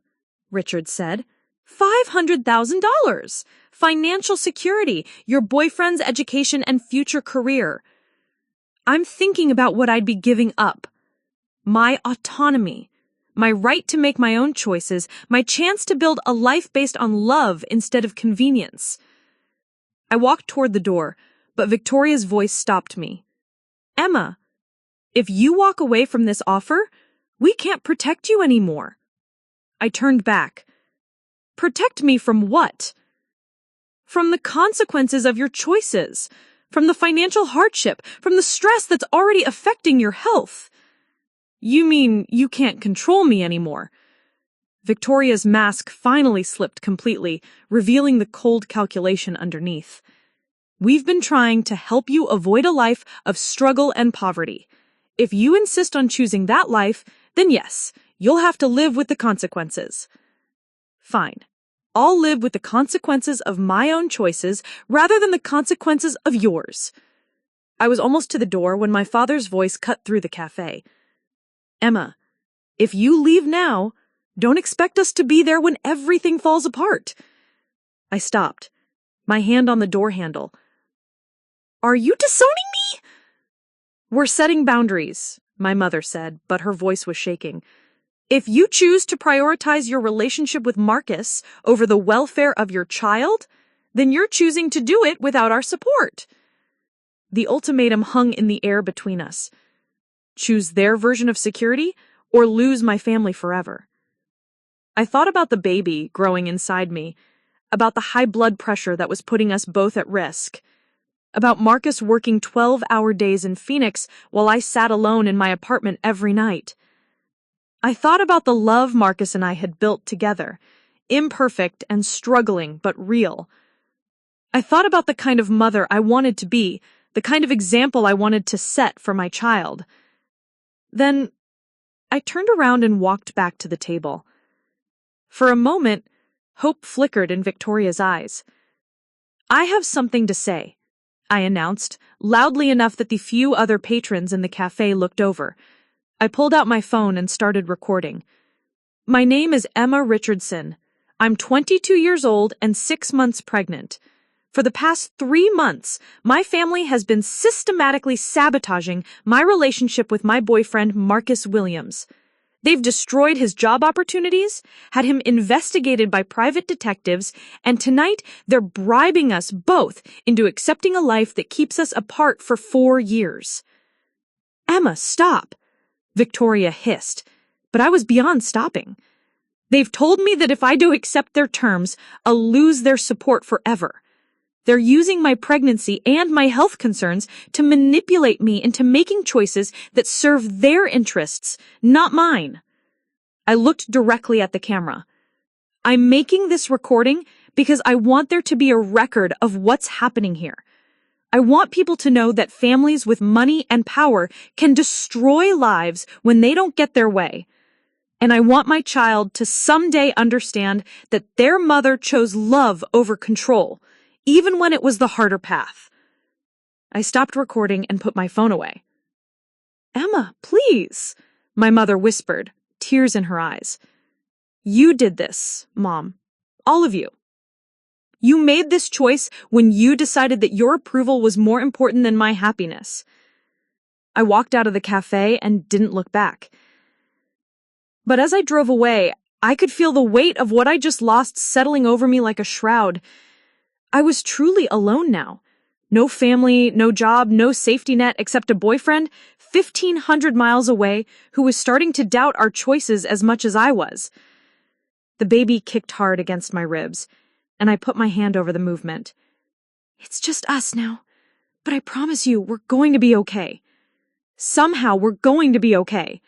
Richard said. $500,000. Financial security, your boyfriend's education and future career. I'm thinking about what I'd be giving up. My autonomy, my right to make my own choices, my chance to build a life based on love instead of convenience. I walked toward the door, but Victoria's voice stopped me. Emma, if you walk away from this offer, we can't protect you anymore. I turned back. Protect me from what? From the consequences of your choices, from the financial hardship, from the stress that's already affecting your health. You mean you can't control me anymore? Victoria's mask finally slipped completely, revealing the cold calculation underneath. We've been trying to help you avoid a life of struggle and poverty. If you insist on choosing that life, then yes, you'll have to live with the consequences. Fine. I'll live with the consequences of my own choices rather than the consequences of yours. I was almost to the door when my father's voice cut through the cafe. Emma, if you leave now, don't expect us to be there when everything falls apart. I stopped, my hand on the door handle. Are you disowning me? We're setting boundaries, my mother said, but her voice was shaking. If you choose to prioritize your relationship with Marcus over the welfare of your child, then you're choosing to do it without our support. The ultimatum hung in the air between us. Choose their version of security or lose my family forever. I thought about the baby growing inside me, about the high blood pressure that was putting us both at risk, about Marcus working 12-hour days in Phoenix while I sat alone in my apartment every night. I thought about the love Marcus and I had built together, imperfect and struggling but real. I thought about the kind of mother I wanted to be, the kind of example I wanted to set for my child. Then I turned around and walked back to the table. For a moment, hope flickered in Victoria's eyes. I have something to say, I announced, loudly enough that the few other patrons in the cafe looked over. I pulled out my phone and started recording. My name is Emma Richardson. I'm 22 years old and 6 months pregnant. For the past 3 months, my family has been systematically sabotaging my relationship with my boyfriend, Marcus Williams. They've destroyed his job opportunities, had him investigated by private detectives, and tonight they're bribing us both into accepting a life that keeps us apart for 4 years. Emma, stop, Victoria hissed, but I was beyond stopping. They've told me that if I don't accept their terms, I'll lose their support forever. They're using my pregnancy and my health concerns to manipulate me into making choices that serve their interests, not mine. I looked directly at the camera. I'm making this recording because I want there to be a record of what's happening here. I want people to know that families with money and power can destroy lives when they don't get their way. And I want my child to someday understand that their mother chose love over control, even when it was the harder path. I stopped recording and put my phone away. "Emma, please," my mother whispered, tears in her eyes. "You did this, Mom. All of you. You made this choice when you decided that your approval was more important than my happiness." I walked out of the cafe and didn't look back. But as I drove away, I could feel the weight of what I just lost settling over me like a shroud. I was truly alone now. No family, no job, no safety net except a boyfriend 1,500 miles away who was starting to doubt our choices as much as I was. The baby kicked hard against my ribs, and I put my hand over the movement. "It's just us now, but I promise you we're going to be okay. Somehow we're going to be okay."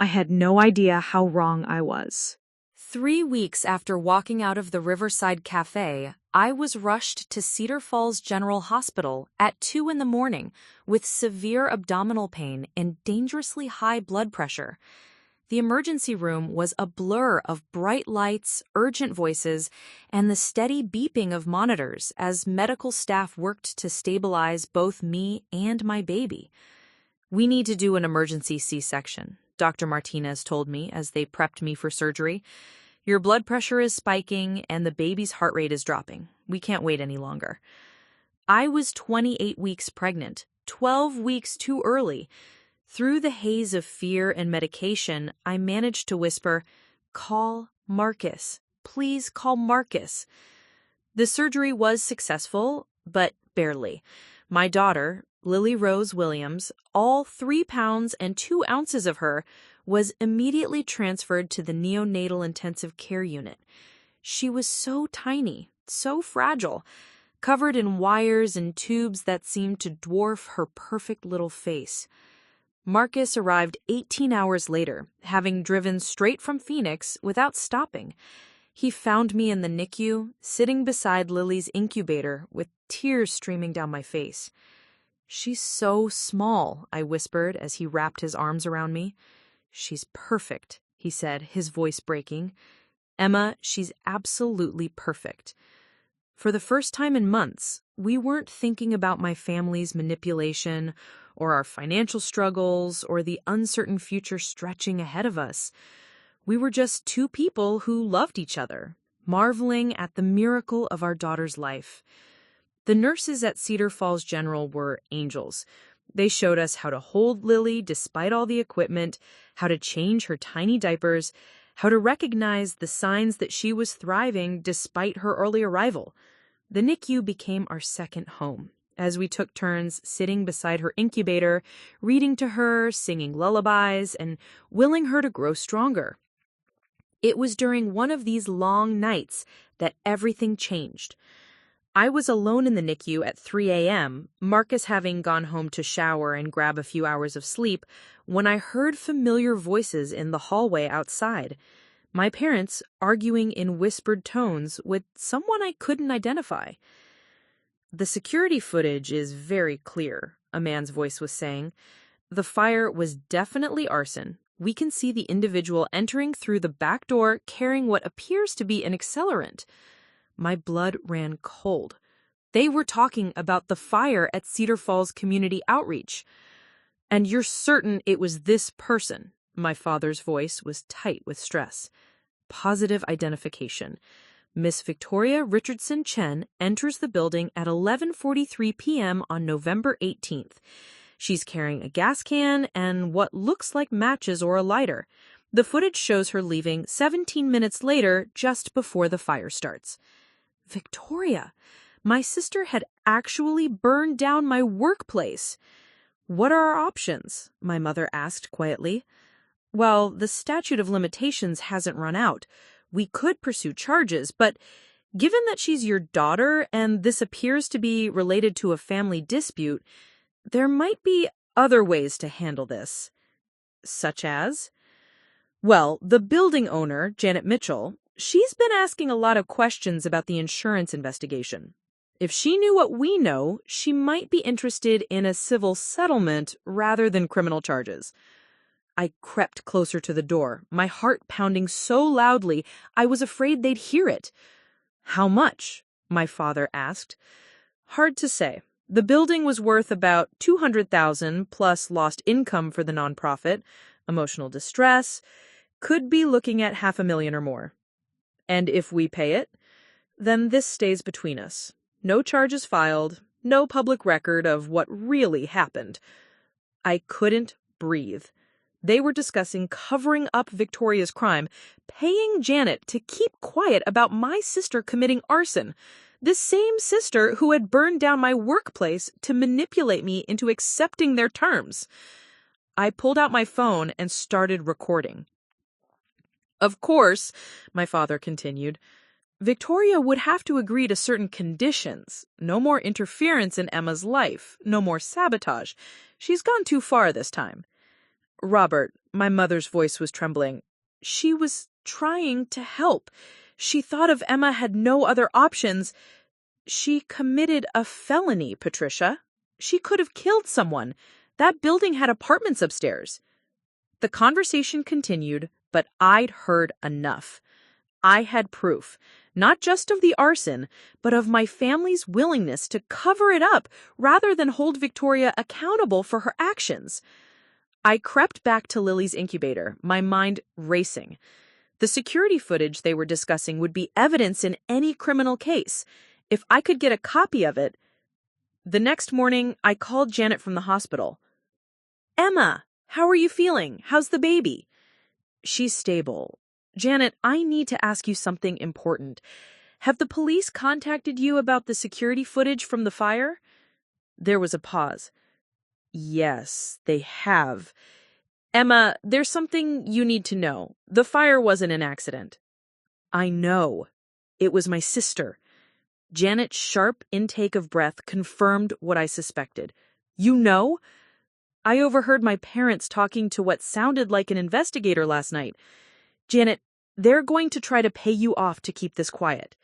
I had no idea how wrong I was. 3 weeks after walking out of the Riverside Cafe, I was rushed to Cedar Falls General Hospital at 2 a.m. with severe abdominal pain and dangerously high blood pressure. The emergency room was a blur of bright lights, urgent voices, and the steady beeping of monitors as medical staff worked to stabilize both me and my baby. "We need to do an emergency C-section," Dr. Martinez told me as they prepped me for surgery. "Your blood pressure is spiking and the baby's heart rate is dropping. We can't wait any longer." I was 28 weeks pregnant, 12 weeks too early. Through the haze of fear and medication, I managed to whisper, "Call Marcus. Please call Marcus." The surgery was successful, but barely. My daughter, Lily Rose Williams, all 3 pounds and 2 ounces of her, was immediately transferred to the neonatal intensive care unit. She was so tiny, so fragile, covered in wires and tubes that seemed to dwarf her perfect little face. Marcus arrived 18 hours later, having driven straight from Phoenix without stopping. He found me in the NICU, sitting beside Lily's incubator with tears streaming down my face. "She's so small," I whispered as he wrapped his arms around me. "She's perfect," he said, his voice breaking. "Emma, she's absolutely perfect." For the first time in months, we weren't thinking about my family's manipulation or our financial struggles or the uncertain future stretching ahead of us. We were just 2 people who loved each other, marveling at the miracle of our daughter's life. The nurses at Cedar Falls General were angels. They showed us how to hold Lily despite all the equipment, how to change her tiny diapers, how to recognize the signs that she was thriving despite her early arrival. The NICU became our second home, as we took turns sitting beside her incubator, reading to her, singing lullabies, and willing her to grow stronger. It was during one of these long nights that everything changed. I was alone in the NICU at 3 a.m., Marcus having gone home to shower and grab a few hours of sleep, when I heard familiar voices in the hallway outside. My parents arguing in whispered tones with someone I couldn't identify. "The security footage is very clear," a man's voice was saying. "The fire was definitely arson. We can see the individual entering through the back door carrying what appears to be an accelerant." My blood ran cold. They were talking about the fire at Cedar Falls Community Outreach. "And you're certain it was this person?" My father's voice was tight with stress. "Positive identification. Miss Victoria Richardson Chen enters the building at 11:43 p.m. on November 18th. She's carrying a gas can and what looks like matches or a lighter. The footage shows her leaving 17 minutes later, just before the fire starts." Victoria! My sister had actually burned down my workplace. "What are our options?" my mother asked quietly. Well, the statute of limitations hasn't run out. We could pursue charges, but given that she's your daughter and this appears to be related to a family dispute, there might be other ways to handle this. Such as? Well, the building owner, Janet Mitchell, she's been asking a lot of questions about the insurance investigation. If she knew what we know, she might be interested in a civil settlement rather than criminal charges. I crept closer to the door, my heart pounding so loudly I was afraid they'd hear it. How much? My father asked. Hard to say. The building was worth about $200,000 plus lost income for the nonprofit, emotional distress, could be looking at $500,000 or more. And if we pay it, then this stays between us. No charges filed, no public record of what really happened. I couldn't breathe. They were discussing covering up Victoria's crime, paying Janet to keep quiet about my sister committing arson. This same sister who had burned down my workplace to manipulate me into accepting their terms. I pulled out my phone and started recording. Of course, my father continued, Victoria would have to agree to certain conditions. No more interference in Emma's life. No more sabotage. She's gone too far this time. Robert, my mother's voice was trembling. She was trying to help. She thought if Emma had no other options. She committed a felony, Patricia. She could have killed someone. That building had apartments upstairs. The conversation continued, but I'd heard enough. I had proof, not just of the arson, but of my family's willingness to cover it up rather than hold Victoria accountable for her actions. I crept back to Lily's incubator, my mind racing. The security footage they were discussing would be evidence in any criminal case. If I could get a copy of it. The next morning, I called Janet from the hospital. Emma, how are you feeling? How's the baby? She's stable. Janet, I need to ask you something important. Have the police contacted you about the security footage from the fire? There was a pause. Yes, they have. Emma, there's something you need to know. The fire wasn't an accident. I know. It was my sister. Janet's sharp intake of breath confirmed what I suspected. You know? I overheard my parents talking to what sounded like an investigator last night. Janet, they're going to try to pay you off to keep this quiet.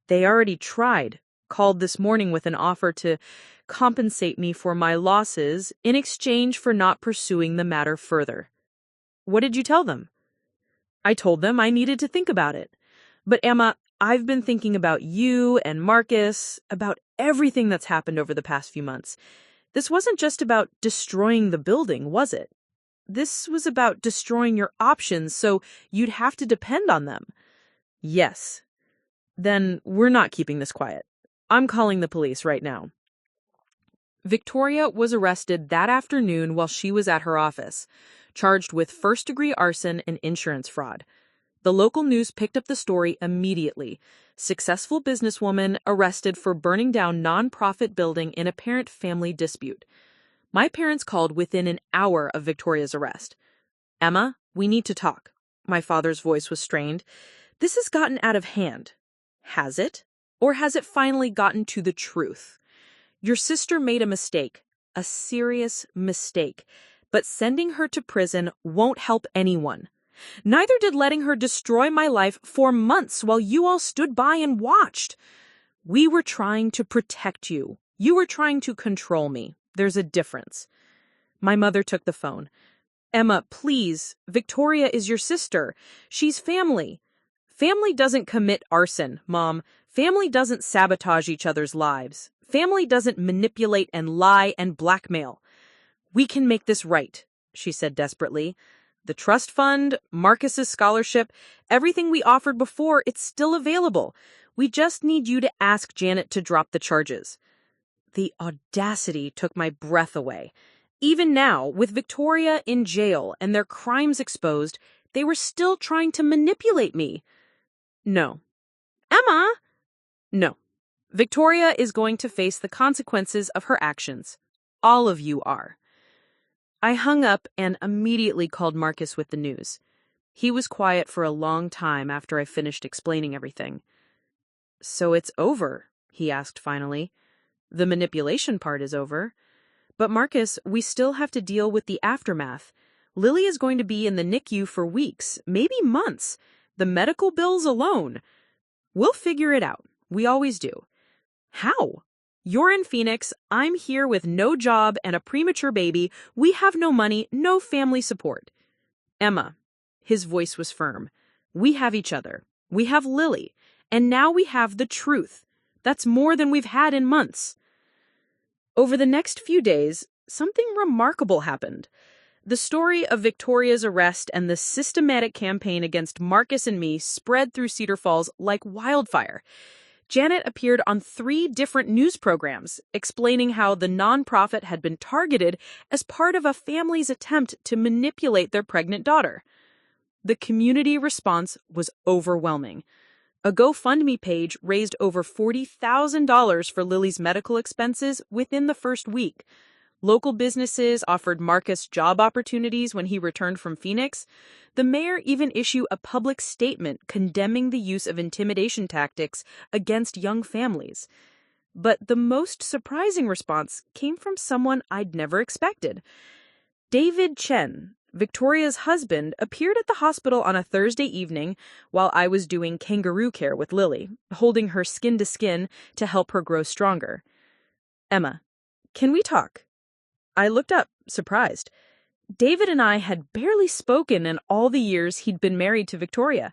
They already tried, called this morning with an offer to compensate me for my losses in exchange for not pursuing the matter further. What did you tell them? I told them I needed to think about it. But Emma, I've been thinking about you and Marcus, about everything that's happened over the past few months. This wasn't just about destroying the building, was it? This was about destroying your options so you'd have to depend on them. Yes. Then we're not keeping this quiet. I'm calling the police right now. Victoria was arrested that afternoon while she was at her office, charged with first-degree arson and insurance fraud. The local news picked up the story immediately. Successful businesswoman arrested for burning down nonprofit building in apparent family dispute. My parents called within an hour of Victoria's arrest. Emma, we need to talk. My father's voice was strained. This has gotten out of hand. Has it? Or has it finally gotten to the truth? Your sister made a mistake, a serious mistake, but sending her to prison won't help anyone. Neither did letting her destroy my life for months while you all stood by and watched. We were trying to protect you. You were trying to control me. There's a difference. My mother took the phone. Emma, please. Victoria is your sister. She's family. Family doesn't commit arson, Mom. Family doesn't sabotage each other's lives. Family doesn't manipulate and lie and blackmail. We can make this right, she said desperately. The trust fund, Marcus's scholarship, everything we offered before, it's still available. We just need you to ask Janet to drop the charges. The audacity took my breath away. Even now, with Victoria in jail and their crimes exposed, they were still trying to manipulate me. No. Emma! No. Victoria is going to face the consequences of her actions. All of you are. I hung up and immediately called Marcus with the news. He was quiet for a long time after I finished explaining everything. "So it's over?" he asked finally. "The manipulation part is over. But Marcus, we still have to deal with the aftermath. Lily is going to be in the NICU for weeks, maybe months. The medical bills alone. We'll figure it out. We always do." "How? You're in Phoenix. I'm here with no job and a premature baby. We have no money, no family support." "Emma," his voice was firm, "we have each other. We have Lily. And now we have the truth. That's more than we've had in months." Over the next few days, something remarkable happened. The story of Victoria's arrest and the systematic campaign against Marcus and me spread through Cedar Falls like wildfire. Janet appeared on 3 different news programs, explaining how the nonprofit had been targeted as part of a family's attempt to manipulate their pregnant daughter. The community response was overwhelming. A GoFundMe page raised over $40,000 for Lily's medical expenses within the first week. Local businesses offered Marcus job opportunities when he returned from Phoenix. The mayor even issued a public statement condemning the use of intimidation tactics against young families. But the most surprising response came from someone I'd never expected. David Chen, Victoria's husband, appeared at the hospital on a Thursday evening while I was doing kangaroo care with Lily, holding her skin to skin to help her grow stronger. "Emma, can we talk?" I looked up, surprised. David and I had barely spoken in all the years he'd been married to Victoria.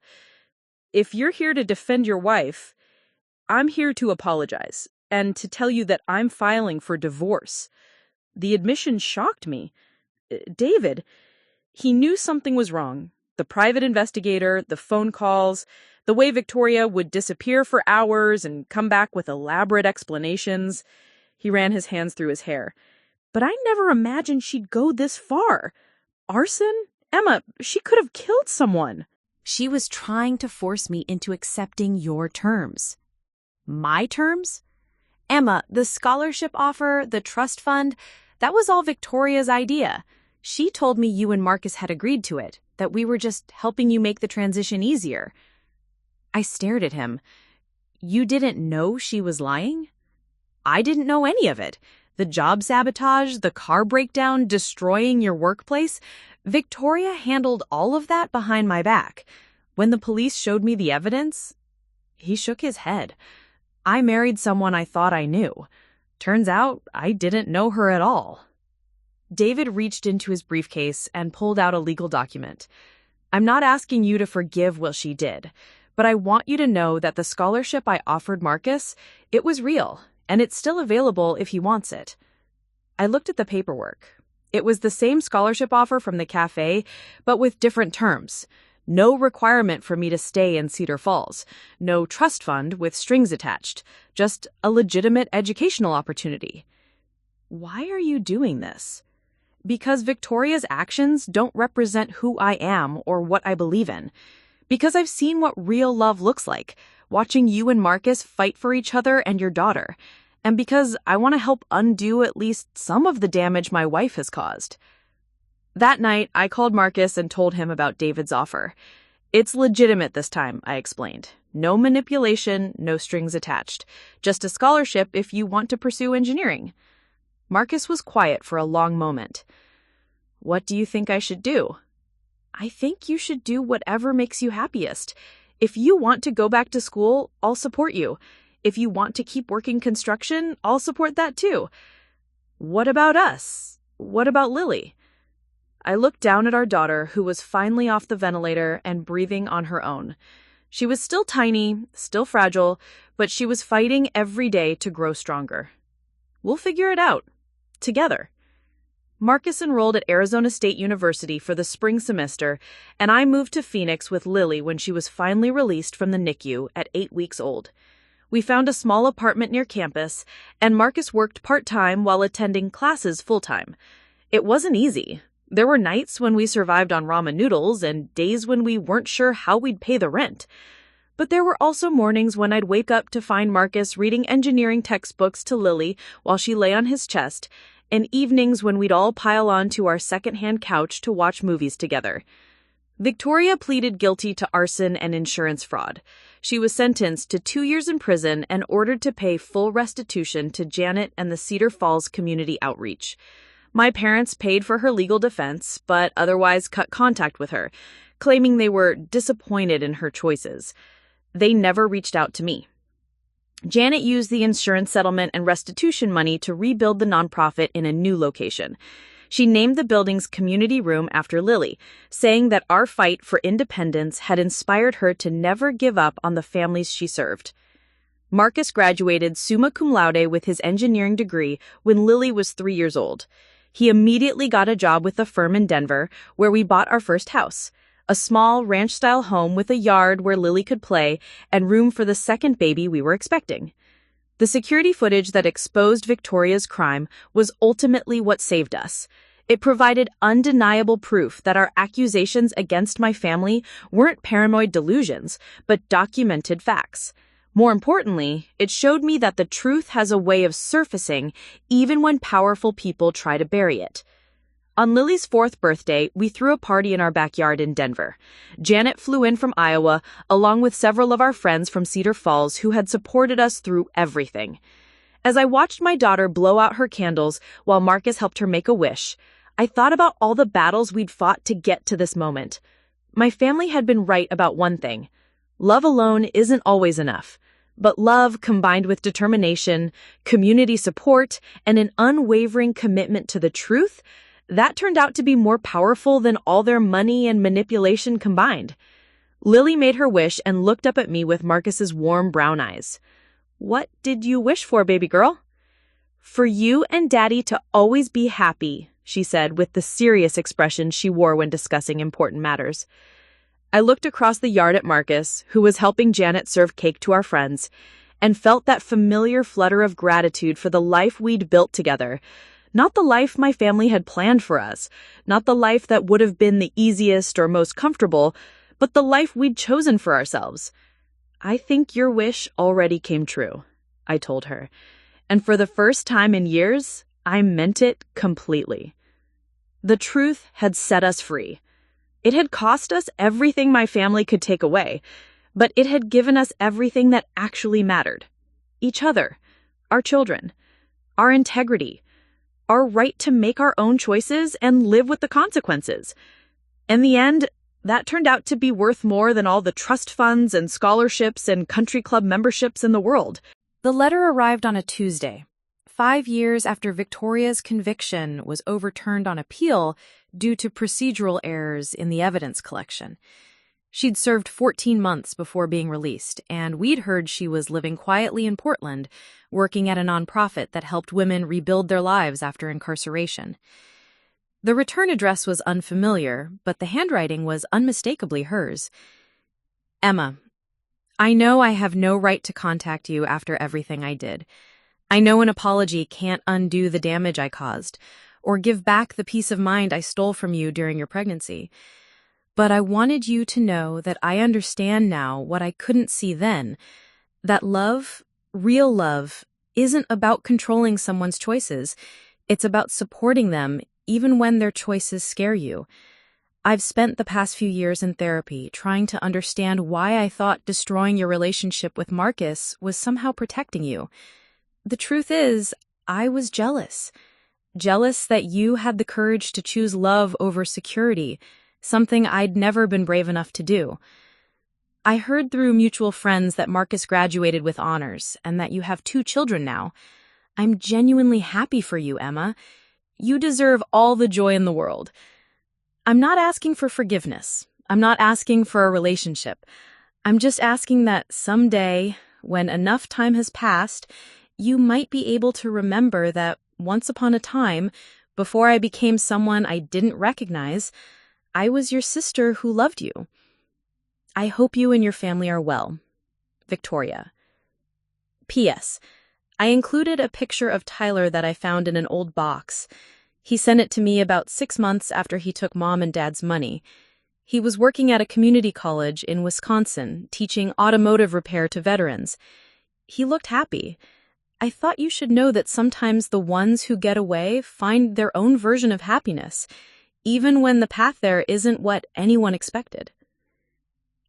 "If you're here to defend your wife, I'm here to apologize and to tell you that I'm filing for divorce." The admission shocked me. David, he knew something was wrong. The private investigator, the phone calls, the way Victoria would disappear for hours and come back with elaborate explanations. He ran his hands through his hair. "But I never imagined she'd go this far. Arson? Emma, she could have killed someone." She was trying to force me into accepting your terms. My terms? Emma, the scholarship offer, the trust fund, that was all Victoria's idea. She told me you and Marcus had agreed to it, that we were just helping you make the transition easier. I stared at him. You didn't know she was lying? I didn't know any of it. The job sabotage, the car breakdown, destroying your workplace. Victoria handled all of that behind my back. When the police showed me the evidence, he shook his head. I married someone I thought I knew. Turns out I didn't know her at all. David reached into his briefcase and pulled out a legal document. "I'm not asking you to forgive what she did, but I want you to know that the scholarship I offered Marcus, it was real, and it's still available if he wants it." I looked at the paperwork. It was the same scholarship offer from the cafe, but with different terms. No requirement for me to stay in Cedar Falls. No trust fund with strings attached. Just a legitimate educational opportunity. Why are you doing this? Because Victoria's actions don't represent who I am or what I believe in. Because I've seen what real love looks like, watching you and Marcus fight for each other and your daughter. And because I want to help undo at least some of the damage my wife has caused. That night, I called Marcus and told him about David's offer. "It's legitimate this time," I explained. "No manipulation, no strings attached. Just a scholarship if you want to pursue engineering." Marcus was quiet for a long moment. "What do you think I should do?" "I think you should do whatever makes you happiest. If you want to go back to school, I'll support you. If you want to keep working construction, I'll support that too." "What about us? What about Lily?" I looked down at our daughter, who was finally off the ventilator and breathing on her own. She was still tiny, still fragile, but she was fighting every day to grow stronger. "We'll figure it out. Together." Marcus enrolled at Arizona State University for the spring semester, and I moved to Phoenix with Lily when she was finally released from the NICU at 8 weeks old. We found a small apartment near campus, and Marcus worked part-time while attending classes full-time. It wasn't easy. There were nights when we survived on ramen noodles and days when we weren't sure how we'd pay the rent. But there were also mornings when I'd wake up to find Marcus reading engineering textbooks to Lily while she lay on his chest, and evenings when we'd all pile onto our secondhand couch to watch movies together. Victoria pleaded guilty to arson and insurance fraud. She was sentenced to 2 years in prison and ordered to pay full restitution to Janet and the Cedar Falls Community Outreach. My parents paid for her legal defense, but otherwise cut contact with her, claiming they were disappointed in her choices. They never reached out to me. Janet used the insurance settlement and restitution money to rebuild the nonprofit in a new location. She named the building's community room after Lily, saying that our fight for independence had inspired her to never give up on the families she served. Marcus graduated summa cum laude with his engineering degree when Lily was 3 years old. He immediately got a job with a firm in Denver, where we bought our first house, a small ranch-style home with a yard where Lily could play and room for the second baby we were expecting. The security footage that exposed Victoria's crime was ultimately what saved us. It provided undeniable proof that our accusations against my family weren't paranoid delusions, but documented facts. More importantly, it showed me that the truth has a way of surfacing even when powerful people try to bury it. On Lily's 4th birthday, we threw a party in our backyard in Denver. Janet flew in from Iowa, along with several of our friends from Cedar Falls who had supported us through everything. As I watched my daughter blow out her candles while Marcus helped her make a wish, I thought about all the battles we'd fought to get to this moment. My family had been right about one thing. Love alone isn't always enough. But love, combined with determination, community support, and an unwavering commitment to the truth, that turned out to be more powerful than all their money and manipulation combined. Lily made her wish and looked up at me with Marcus's warm brown eyes. "What did you wish for, baby girl?" "For you and Daddy to always be happy," she said with the serious expression she wore when discussing important matters. I looked across the yard at Marcus, who was helping Janet serve cake to our friends, and felt that familiar flutter of gratitude for the life we'd built together. Not the life my family had planned for us, not the life that would have been the easiest or most comfortable, but the life we'd chosen for ourselves. "I think your wish already came true," I told her. And for the first time in years, I meant it completely. The truth had set us free. It had cost us everything my family could take away, but it had given us everything that actually mattered. Each other, our children, our integrity, our right to make our own choices and live with the consequences. In the end, that turned out to be worth more than all the trust funds and scholarships and country club memberships in the world. The letter arrived on a Tuesday, 5 years after Victoria's conviction was overturned on appeal due to procedural errors in the evidence collection. She'd served 14 months before being released, and we'd heard she was living quietly in Portland, working at a nonprofit that helped women rebuild their lives after incarceration. The return address was unfamiliar, but the handwriting was unmistakably hers. "Emma, I know I have no right to contact you after everything I did. I know an apology can't undo the damage I caused, or give back the peace of mind I stole from you during your pregnancy. But I wanted you to know that I understand now what I couldn't see then, that love, real love, isn't about controlling someone's choices. It's about supporting them even when their choices scare you. I've spent the past few years in therapy trying to understand why I thought destroying your relationship with Marcus was somehow protecting you. The truth is, I was jealous. Jealous that you had the courage to choose love over security, something I'd never been brave enough to do. I heard through mutual friends that Marcus graduated with honors and that you have 2 children now. I'm genuinely happy for you, Emma. You deserve all the joy in the world. I'm not asking for forgiveness. I'm not asking for a relationship. I'm just asking that someday, when enough time has passed, you might be able to remember that once upon a time, before I became someone I didn't recognize, I was your sister who loved you. I hope you and your family are well. Victoria. P.S. I included a picture of Tyler that I found in an old box. He sent it to me about 6 months after he took Mom and Dad's money. He was working at a community college in Wisconsin, teaching automotive repair to veterans. He looked happy. I thought you should know that sometimes the ones who get away find their own version of happiness, even when the path there isn't what anyone expected.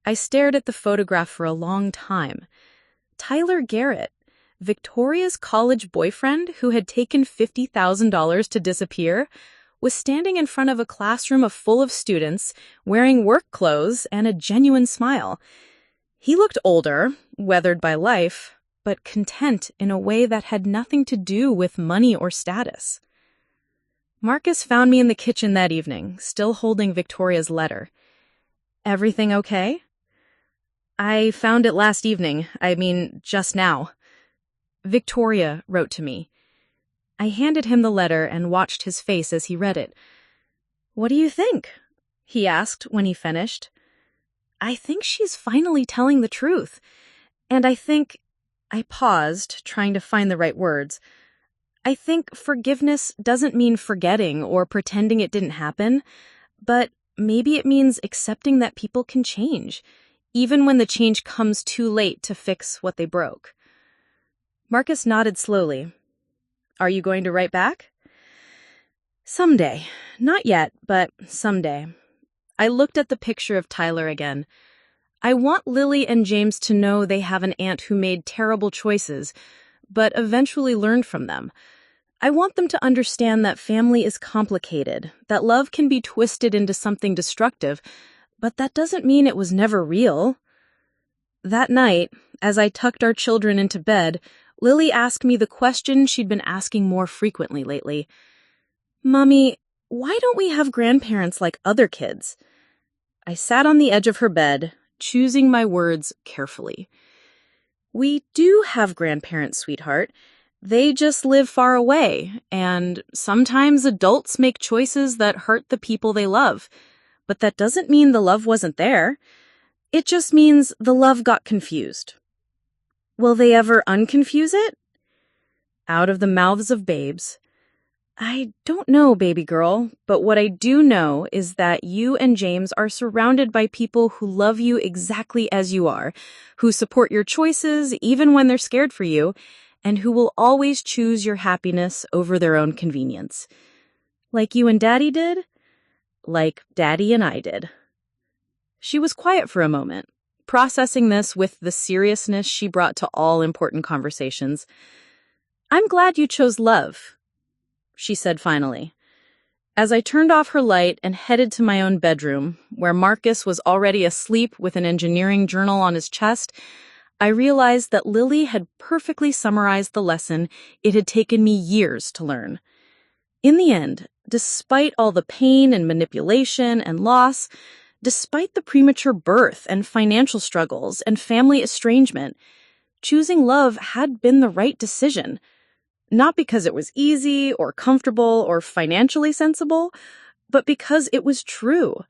I stared at the photograph for a long time. Tyler Garrett, Victoria's college boyfriend who had taken $50,000 to disappear, was standing in front of a classroom full of students, wearing work clothes and a genuine smile. He looked older, weathered by life, but content in a way that had nothing to do with money or status. Marcus found me in the kitchen that evening, still holding Victoria's letter. "Everything okay?" "I found it last evening. Just now." Victoria wrote to me. I handed him the letter and watched his face as he read it. "What do you think?" he asked when he finished. "I think she's finally telling the truth. And I think..." I paused, trying to find the right words. "I think forgiveness doesn't mean forgetting or pretending it didn't happen, but maybe it means accepting that people can change, even when the change comes too late to fix what they broke." Marcus nodded slowly. "Are you going to write back?" "Someday. Not yet, but someday." I looked at the picture of Tyler again. I want Lily and James to know they have an aunt who made terrible choices, but eventually learned from them. I want them to understand that family is complicated, that love can be twisted into something destructive, but that doesn't mean it was never real. That night, as I tucked our children into bed, Lily asked me the question she'd been asking more frequently lately. "Mommy, why don't we have grandparents like other kids?" I sat on the edge of her bed, choosing my words carefully. "We do have grandparents, sweetheart. They just live far away, and sometimes adults make choices that hurt the people they love. But that doesn't mean the love wasn't there. It just means the love got confused." "Will they ever unconfuse it?" Out of the mouths of babes. "I don't know, baby girl, but what I do know is that you and James are surrounded by people who love you exactly as you are, who support your choices even when they're scared for you, and who will always choose your happiness over their own convenience. Like you and Daddy did, like Daddy and I did." She was quiet for a moment, processing this with the seriousness she brought to all important conversations. "I'm glad you chose love," she said finally. As I turned off her light and headed to my own bedroom, where Marcus was already asleep with an engineering journal on his chest, I realized that Lily had perfectly summarized the lesson it had taken me years to learn. In the end, despite all the pain and manipulation and loss, despite the premature birth and financial struggles and family estrangement, choosing love had been the right decision. Not because it was easy or comfortable or financially sensible, but because it was true.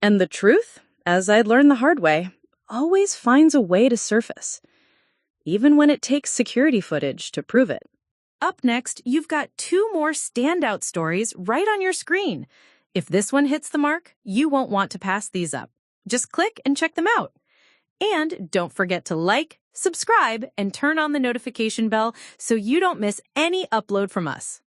And the truth, as I'd learned the hard way, always finds a way to surface, even when it takes security footage to prove it. Up next, you've got 2 more standout stories right on your screen. If this one hits the mark, you won't want to pass these up. Just click and check them out. And don't forget to like, subscribe, and turn on the notification bell so you don't miss any upload from us.